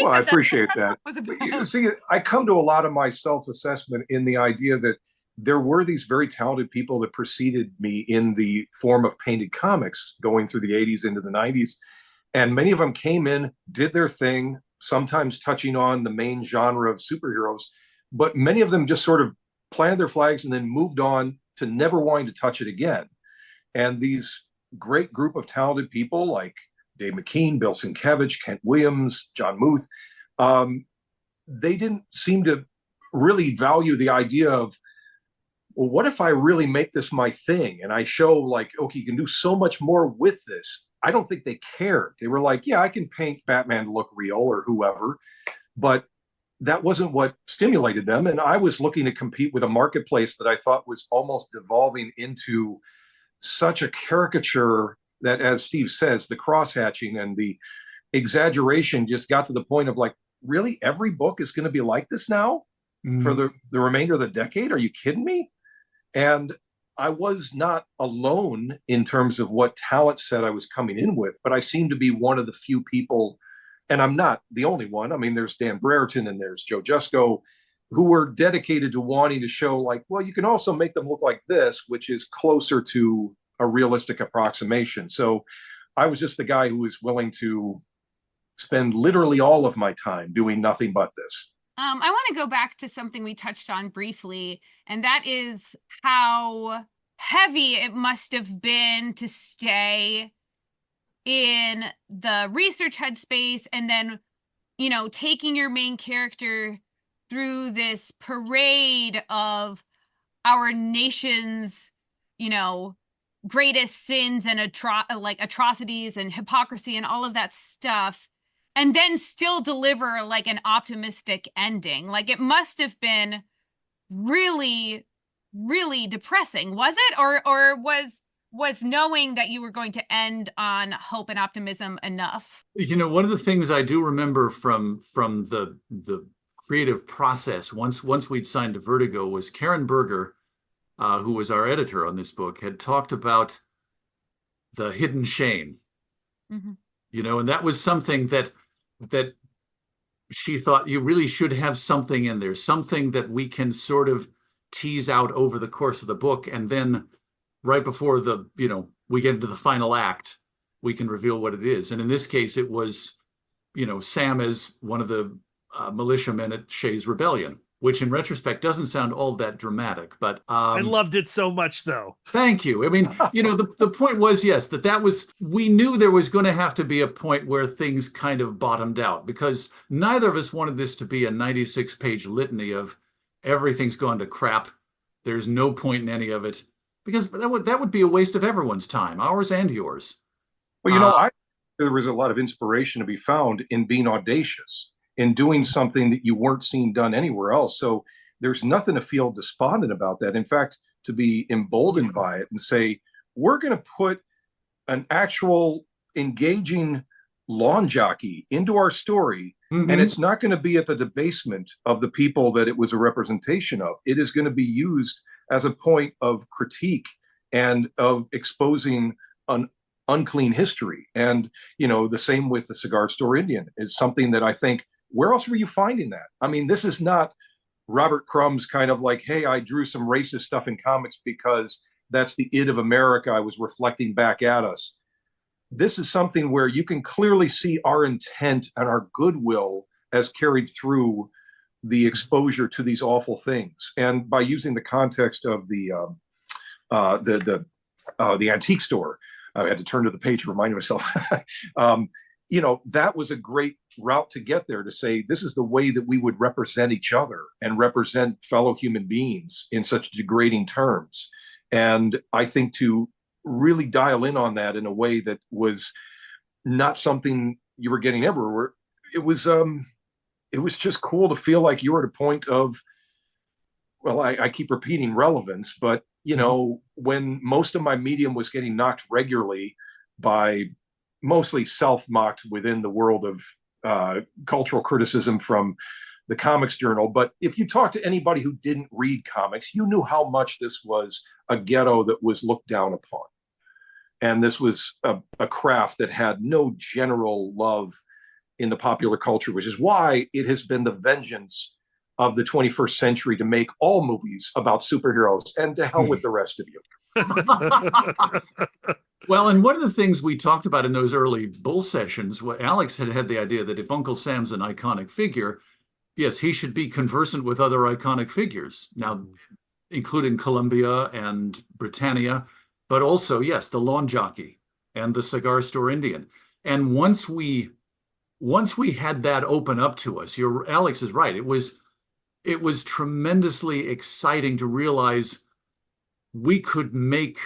S4: I appreciate that. You see, I come to a lot of my self-assessment in the idea that there were these very talented people that preceded me in the form of painted comics going through the 80s into the 90s. And many of them came in, did their thing, sometimes touching on the main genre of superheroes, but many of them just sort of planted their flags and then moved on to never wanting to touch it again. And these great group of talented people like Dave McKean, Bill Sienkiewicz, Kent Williams, John Muth, they didn't seem to really value the idea of, well, what if I really make this my thing and I show like, okay, you can do so much more with this. I don't think they cared. They were like, yeah, I can paint Batman to look real or whoever, but that wasn't what stimulated them. And I was looking to compete with a marketplace that I thought was almost devolving into such a caricature that, as Steve says, the cross-hatching and the exaggeration just got to the point of like, really, every book is going to be like this now for the remainder of the decade? Are you kidding me? And I was not alone in terms of what talent set I was coming in with, but I seem to be one of the few people, and I'm not the only one. I mean, there's Dan Brereton and there's Joe Jusko, who were dedicated to wanting to show like, well, you can also make them look like this, which is closer to a realistic approximation. So I was just the guy who was willing to spend literally all of my time doing nothing but this.
S2: I want to go back to something we touched on briefly, and that is how heavy it must have been to stay in the research headspace and then, you know, taking your main character through this parade of our nation's, you know, greatest sins and atrocities and hypocrisy and all of that stuff, and then still deliver like an optimistic ending. Like, it must have been really, really depressing, was it? Or was knowing that you were going to end on hope and optimism enough?
S5: You know, one of the things I do remember from the creative process once we'd signed to Vertigo was Karen Berger, who was our editor on this book, had talked about the hidden shame.
S2: Mm-hmm.
S5: You know, and that was something that she thought you really should have something in there, something that we can sort of tease out over the course of the book, and then right before we get into the final act, we can reveal what it is. And in this case, it was, you know, Sam as one of the militiamen at Shay's rebellion, which in retrospect doesn't sound all that dramatic, but
S3: I loved it so much, though.
S5: Thank you. I mean, you know, the point was, yes, that was, we knew there was going to have to be a point where things kind of bottomed out, because neither of us wanted this to be a 96-page litany of everything's gone to crap. There's no point in any of it, because that would be a waste of everyone's time, ours and yours.
S4: Well, you know, there was a lot of inspiration to be found in being audacious, in doing something that you weren't seeing done anywhere else. So there's nothing to feel despondent about that. In fact, to be emboldened by it and say, we're going to put an actual engaging lawn jockey into our story, and it's not going to be at the debasement of the people that it was a representation of. It is going to be used as a point of critique and of exposing an unclean history. And, you know, the same with the Cigar Store Indian is something that I think, where else were you finding that? I mean, this is not Robert Crumb's kind of like, hey, I drew some racist stuff in comics because that's the id of America I was reflecting back at us. This is something where you can clearly see our intent and our goodwill as carried through the exposure to these awful things. And by using the context of the antique store, I had to turn to the page to remind myself, you know, that was a great route to get there, to say this is the way that we would represent each other and represent fellow human beings in such degrading terms. And I think to really dial in on that in a way that was not something you were getting everywhere, it was just cool to feel like you were at a point of, well, I keep repeating relevance, but you know, when most of my medium was getting knocked regularly by mostly self-mocked within the world of cultural criticism from the Comics Journal. But if you talk to anybody who didn't read comics, you knew how much this was a ghetto that was looked down upon. And this was a craft that had no general love in the popular culture, which is why it has been the vengeance of the 21st century to make all movies about superheroes, and to hell with the rest of you.
S5: Well, and one of the things we talked about in those early Bull sessions, Alex had the idea that if Uncle Sam's an iconic figure, yes, he should be conversant with other iconic figures, now including Columbia and Britannia, but also, yes, the lawn jockey and the Cigar Store Indian. And once we once we had that open up to us, Alex is right. It was tremendously exciting to realize we could make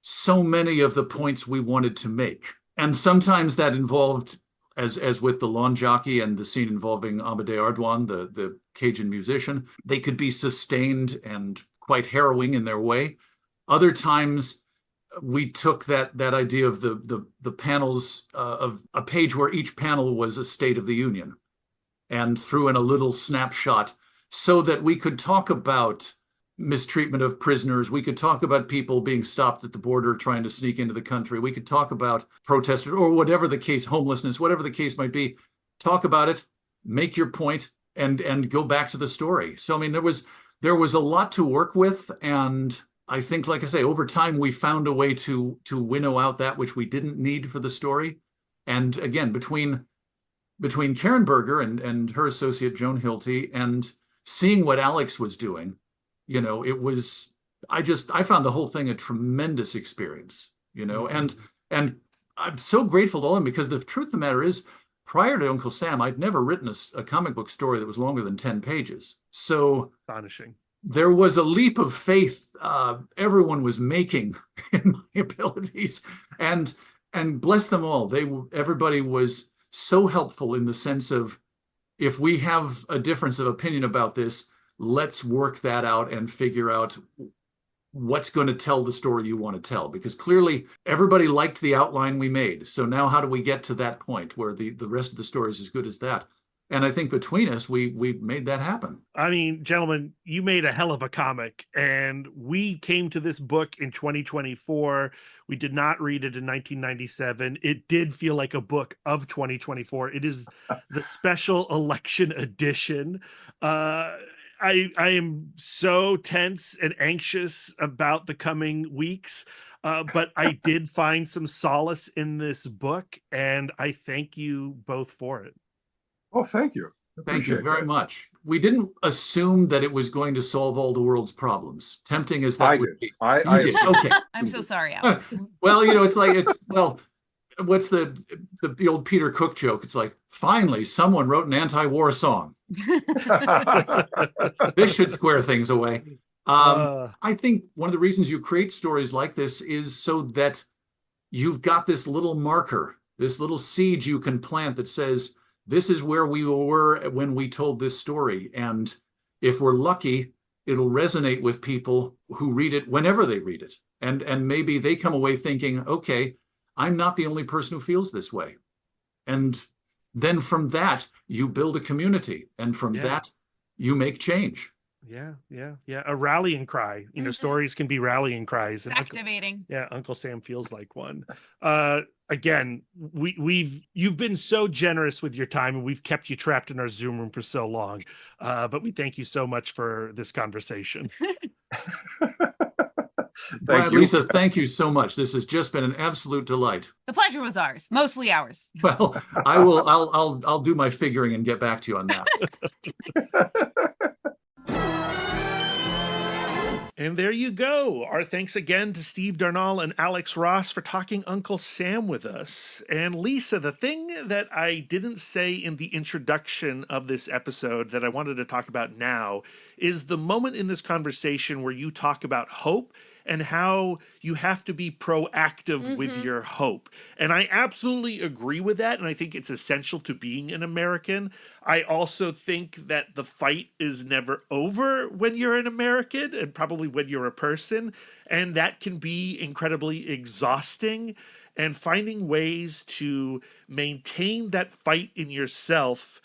S5: so many of the points we wanted to make. And sometimes that involved, as with the lawn jockey and the scene involving Amadei Ardoin, the Cajun musician, they could be sustained and quite harrowing in their way. Other times we took that idea of the panels of a page where each panel was a State of the Union and threw in a little snapshot so that we could talk about mistreatment of prisoners. We could talk about people being stopped at the border trying to sneak into the country. We could talk about protesters or whatever the case, homelessness, whatever the case might be. Talk about it, make your point, and go back to the story. So I mean, there was a lot to work with, and I think, like I say, over time we found a way to winnow out that which we didn't need for the story. And again, between Karen Berger and her associate Joan Hilty, and seeing what Alex was doing, it was, I found the whole thing a tremendous experience, and I'm so grateful to all of them, because the truth of the matter is, prior to Uncle Sam, I'd never written a comic book story that was longer than 10 pages. So
S3: astonishing.
S5: There was a leap of faith everyone was making in my abilities, and bless them all. Everybody was so helpful in the sense of, if we have a difference of opinion about this, let's work that out and figure out what's going to tell the story you want to tell. Because clearly everybody liked the outline we made. So now how do we get to that point where the rest of the story is as good as that? And I think between us, we made that happen.
S3: I mean, gentlemen, you made a hell of a comic, and we came to this book in 2024. We did not read it in 1997. It did feel like a book of 2024. It is the special election edition. I am so tense and anxious about the coming weeks, but I did find some solace in this book, and I thank you both for it.
S4: Oh, thank you.
S5: Thank you very much. We didn't assume that it was going to solve all the world's problems. Tempting as that would be. You did. Okay.
S2: I'm so sorry, Alex.
S5: Well, what's the old Peter Cook joke? It's like, finally, someone wrote an anti-war song. This should square things away. I think one of the reasons you create stories like this is so that you've got this little marker, this little seed you can plant that says, this is where we were when we told this story. And if we're lucky, it'll resonate with people who read it whenever they read it. And maybe they come away thinking, okay, I'm not the only person who feels this way. And then from that, you build a community. And from that, you make change.
S3: Yeah. A rallying cry. Stories can be rallying cries.
S2: It's activating.
S3: Uncle Sam feels like one. Again, you've been so generous with your time, and we've kept you trapped in our Zoom room for so long. But we thank you so much for this conversation.
S4: Thank you,
S5: Lisa. Thank you so much. This has just been an absolute delight.
S2: The pleasure was ours, mostly ours.
S5: Well, I'll do my figuring and get back to you on that.
S3: And there you go. Our thanks again to Steve Darnall and Alex Ross for talking Uncle Sam with us. And Lisa, the thing that I didn't say in the introduction of this episode that I wanted to talk about now is the moment in this conversation where you talk about hope and how you have to be proactive with your hope. And I absolutely agree with that. And I think it's essential to being an American. I also think that the fight is never over when you're an American, and probably when you're a person. And that can be incredibly exhausting. And finding ways to maintain that fight in yourself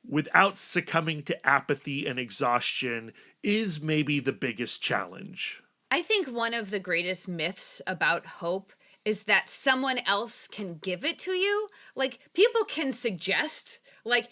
S3: without succumbing to apathy and exhaustion is maybe the biggest challenge.
S2: I think one of the greatest myths about hope is that someone else can give it to you. Like, people can suggest, the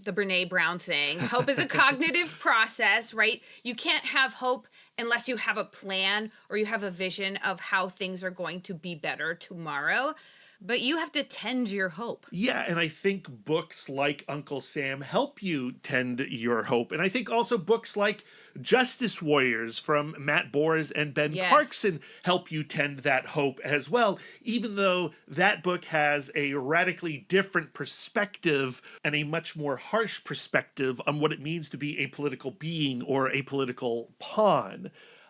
S2: Brene Brown thing. Hope is a cognitive process, right? You can't have hope unless you have a plan or you have a vision of how things are going to be better tomorrow. But you have to tend your hope.
S3: Yeah, and I think books like Uncle Sam help you tend your hope. And I think also books like Justice Warriors from Matt Bors and Ben
S2: Yes.
S3: Clarkson help you tend that hope as well, even though that book has a radically different perspective and a much more harsh perspective on what it means to be a political being or a political pawn.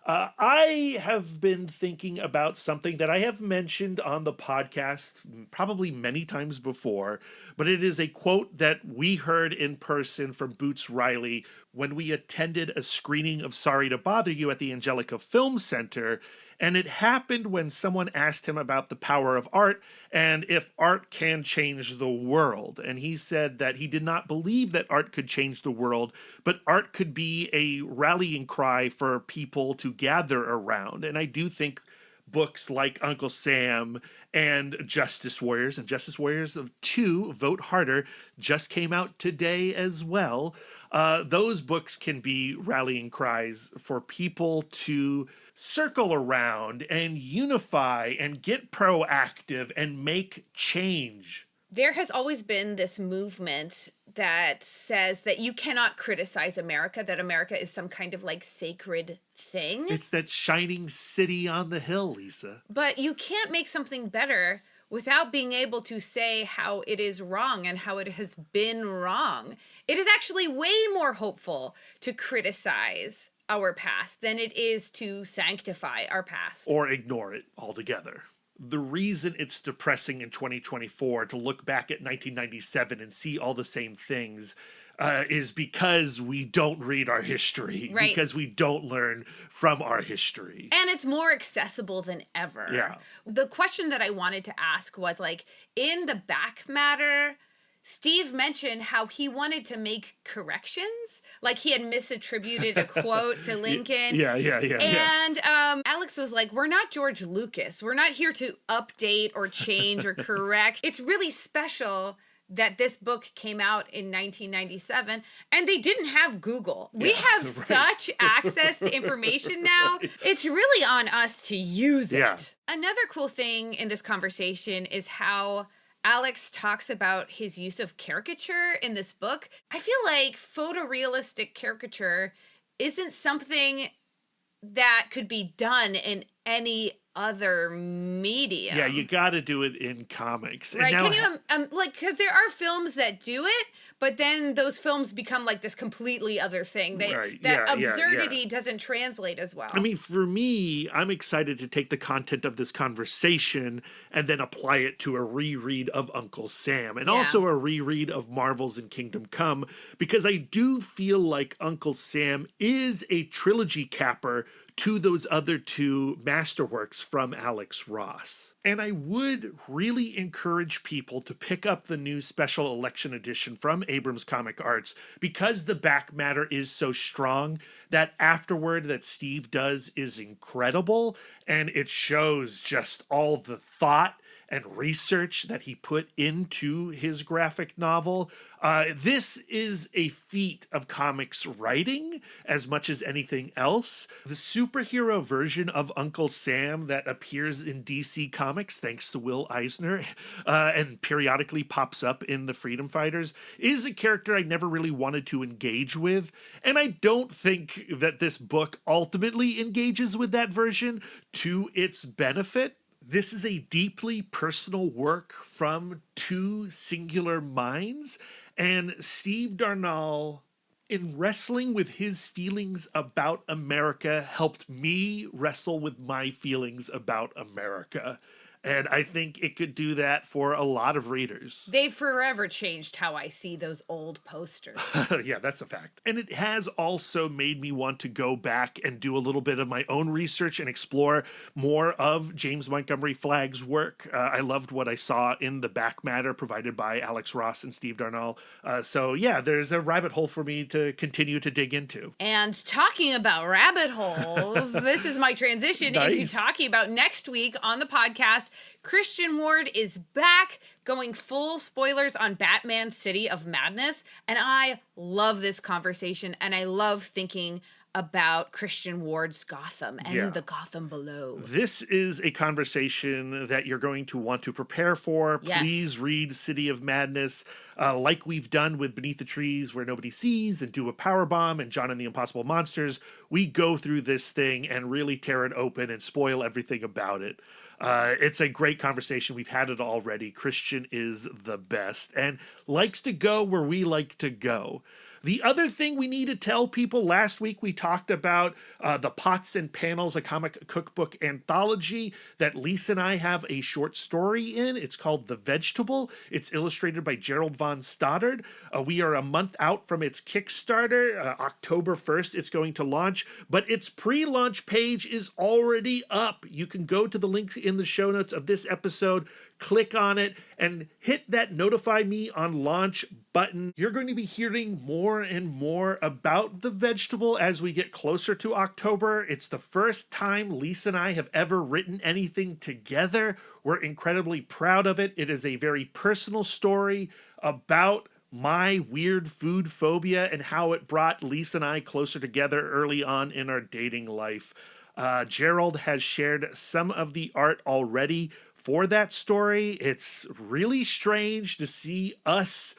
S3: I have been thinking about something that I have mentioned on the podcast probably many times before, but it is a quote that we heard in person from Boots Riley when we attended a screening of Sorry to Bother You at the Angelica Film Center. And it happened when someone asked him about the power of art and if art can change the world. And he said that he did not believe that art could change the world, but art could be a rallying cry for people to gather around. And I do think books like Uncle Sam and Justice Warriors and Justice Warriors of 2, Vote Harder, just came out today as well. Those books can be rallying cries for people to circle around and unify and get proactive and make change.
S2: There has always been this movement that says that you cannot criticize America, that America is some kind of like sacred thing.
S3: It's that shining city on the hill, Lisa.
S2: But you can't make something better without being able to say how it is wrong and how it has been wrong. It is actually way more hopeful to criticize our past than it is to sanctify our past.
S3: Or ignore it altogether. The reason it's depressing in 2024 to look back at 1997 and see all the same things is because we don't read our history,
S2: right?
S3: Because we don't learn from our history.
S2: And it's more accessible than ever.
S3: Yeah.
S2: The question that I wanted to ask was like, in the back matter, Steve mentioned how he wanted to make corrections, like he had misattributed a quote to Lincoln.
S3: Yeah.
S2: And Alex was like, we're not George Lucas. We're not here to update or change or correct. It's really special that this book came out in 1997 and they didn't have Google. We have
S3: right.
S2: such access to information now. It's really on us to use it.
S3: Yeah.
S2: Another cool thing in this conversation is how Alex talks about his use of caricature in this book. I feel like photorealistic caricature isn't something that could be done in any other medium.
S3: Yeah, you got to do it in comics.
S2: Right?
S3: And now,
S2: Can you like, because there are films that do it, but then those films become like this completely other thing.
S3: Right.
S2: That
S3: Yeah,
S2: absurdity doesn't translate as well.
S3: I mean, for me, I'm excited to take the content of this conversation and then apply it to a reread of Uncle Sam and also a reread of Marvel's and Kingdom Come, because I do feel like Uncle Sam is a trilogy capper to those other two masterworks from Alex Ross. And I would really encourage people to pick up the new special election edition from Abrams Comic Arts, because the back matter is so strong. That afterword that Steve does is incredible, and it shows just all the thought and research that he put into his graphic novel. This is a feat of comics writing as much as anything else. The superhero version of Uncle Sam that appears in DC Comics, thanks to Will Eisner, and periodically pops up in The Freedom Fighters, is a character I never really wanted to engage with. And I don't think that this book ultimately engages with that version to its benefit. This is a deeply personal work from two singular minds, and Steve Darnall, in wrestling with his feelings about America, helped me wrestle with my feelings about America. And I think it could do that for a lot of readers.
S2: They've forever changed how I see those old posters.
S3: Yeah, that's a fact. And it has also made me want to go back and do a little bit of my own research and explore more of James Montgomery Flagg's work. I loved what I saw in the back matter provided by Alex Ross and Steve Darnall. So yeah, there's a rabbit hole for me to continue to dig into.
S2: And talking about rabbit holes, this is my transition into talking about next week on the podcast. Christian Ward is back, going full spoilers on Batman City of Madness. And I love this conversation, and I love thinking about Christian Ward's Gotham and
S3: Yeah.
S2: the Gotham below.
S3: This is a conversation that you're going to want to prepare for.
S2: Yes.
S3: Please read City of Madness, like we've done with Beneath the Trees Where Nobody Sees and Do a Powerbomb and John and the Impossible Monsters. We go through this thing and really tear it open and spoil everything about it. It's a great conversation. We've had it already. Christian is the best and likes to go where we like to go. The other thing we need to tell people, last week we talked about the Pots and Panels, a comic cookbook anthology that Lisa and I have a short story in. It's called The Vegetable. It's illustrated by Gerald von Stoddard. We are a month out from its Kickstarter. October 1st it's going to launch, but its pre-launch page is already up. You can go to the link in the show notes of this episode, click on it, and hit that notify me on launch button. You're going to be hearing more and more about The Vegetable as we get closer to October. It's the first time Lisa and I have ever written anything together. We're incredibly proud of it. It is a very personal story about my weird food phobia and how it brought Lisa and I closer together early on in our dating life. Gerald has shared some of the art already for that story. It's really strange to see us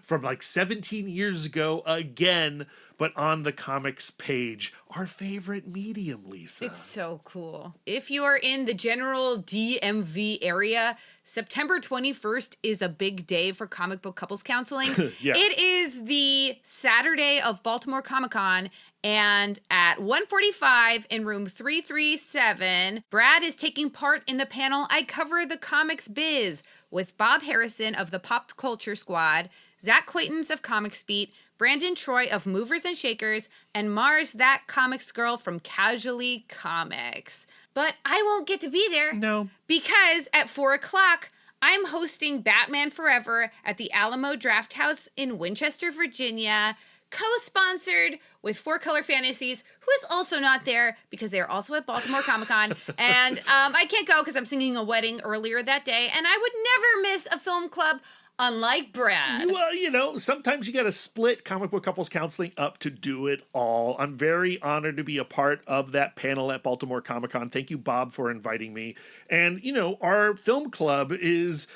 S3: from like 17 years ago again, but on the comics page. Our favorite medium, Lisa.
S2: It's so cool. If you are in the general DMV area, September 21st is a big day for comic book couples counseling.
S3: Yeah.
S2: It is the Saturday of Baltimore Comic-Con, and at 1:45 in room 337, Brad is taking part in the panel I Cover the Comics Biz with Bob Harrison of the Pop Culture Squad, Zach Quaintance of Comics Beat, Brandon Troy of Movers and Shakers, and Mars That Comics Girl from Casually Comics. But I won't get to be there.
S3: No.
S2: Because at 4 o'clock, I'm hosting Batman Forever at the Alamo Draft House in Winchester, Virginia, co-sponsored with Four Color Fantasies, who is also not there because they are also at Baltimore Comic-Con. And I can't go because I'm singing a wedding earlier that day, and I would never miss a film club, unlike Brad.
S3: Well, you know, sometimes you got to split comic book couples counseling up to do it all. I'm very honored to be a part of that panel at Baltimore Comic-Con. Thank you, Bob, for inviting me. And, you know, our film club is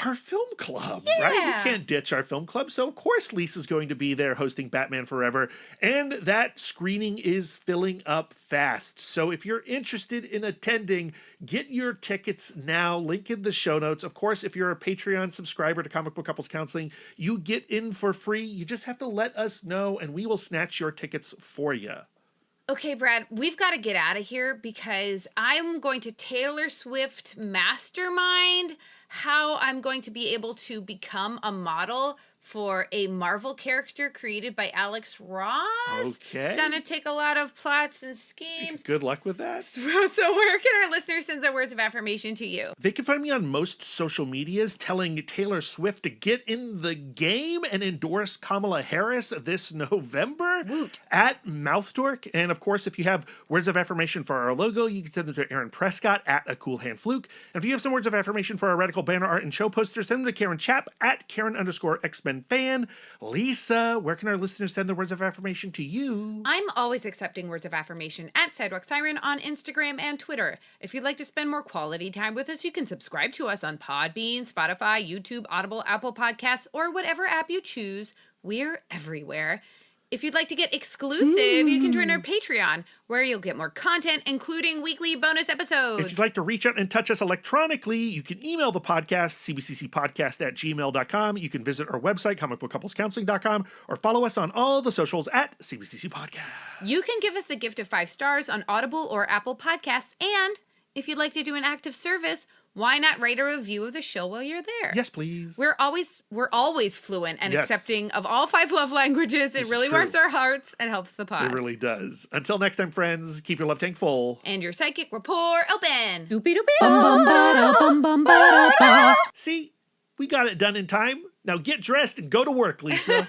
S3: our film club, right? We can't ditch our film club. So, of course, Lisa's going to be there hosting Batman Forever. And that screening is filling up fast. So if you're interested in attending, get your tickets now. Link in the show notes. Of course, if you're a Patreon subscriber to Comic Book Couples Counseling, you get in for free. You just have to let us know, and we will snatch your tickets for you.
S2: Okay, Brad, we've got to get out of here because I'm going to Taylor Swift mastermind how I'm going to be able to become a model for a Marvel character created by Alex Ross.
S3: Okay.
S2: It's going to take a lot of plots and schemes.
S3: Good luck with that.
S2: So where can our listeners send their words of affirmation to you?
S3: They can find me on most social medias telling Taylor Swift to get in the game and endorse Kamala Harris this November.
S2: Woot.
S3: At Mouthdork. And of course, if you have words of affirmation for our logo, you can send them to Aaron Prescott at A Cool Hand Fluke. And if you have some words of affirmation for our radical banner art and show posters, send them to Karen Chapp at Karen_X-Men fan. Lisa, where can our listeners send their words of affirmation to you?
S2: I'm always accepting words of affirmation at Sidewalk Siren on Instagram and Twitter. If you'd like to spend more quality time with us, you can subscribe to us on Podbean, Spotify, YouTube, Audible, Apple Podcasts, or whatever app you choose. We're everywhere. If you'd like to get exclusive, you can join our Patreon, where you'll get more content, including weekly bonus episodes.
S3: If you'd like to reach out and touch us electronically, you can email the podcast, cbccpodcast@gmail.com. You can visit our website, comicbookcouplescounseling.com, or follow us on all the socials at CBCC Podcast.
S2: You can give us the gift of 5 stars on Audible or Apple Podcasts, and if you'd like to do an act of service, why not write a review of the show while you're there?
S3: Yes, please.
S2: We're always fluent and
S3: Yes.
S2: accepting of all 5 love languages. It
S3: This
S2: really
S3: is true.
S2: warms our hearts and helps the pod.
S3: It really does. Until next time, friends, keep your love tank full.
S2: And your psychic rapport open.
S6: Doopy doopy. Bum bum ba da bum bum ba da ba.
S3: See, we got it done in time. Now get dressed and go to work, Lisa.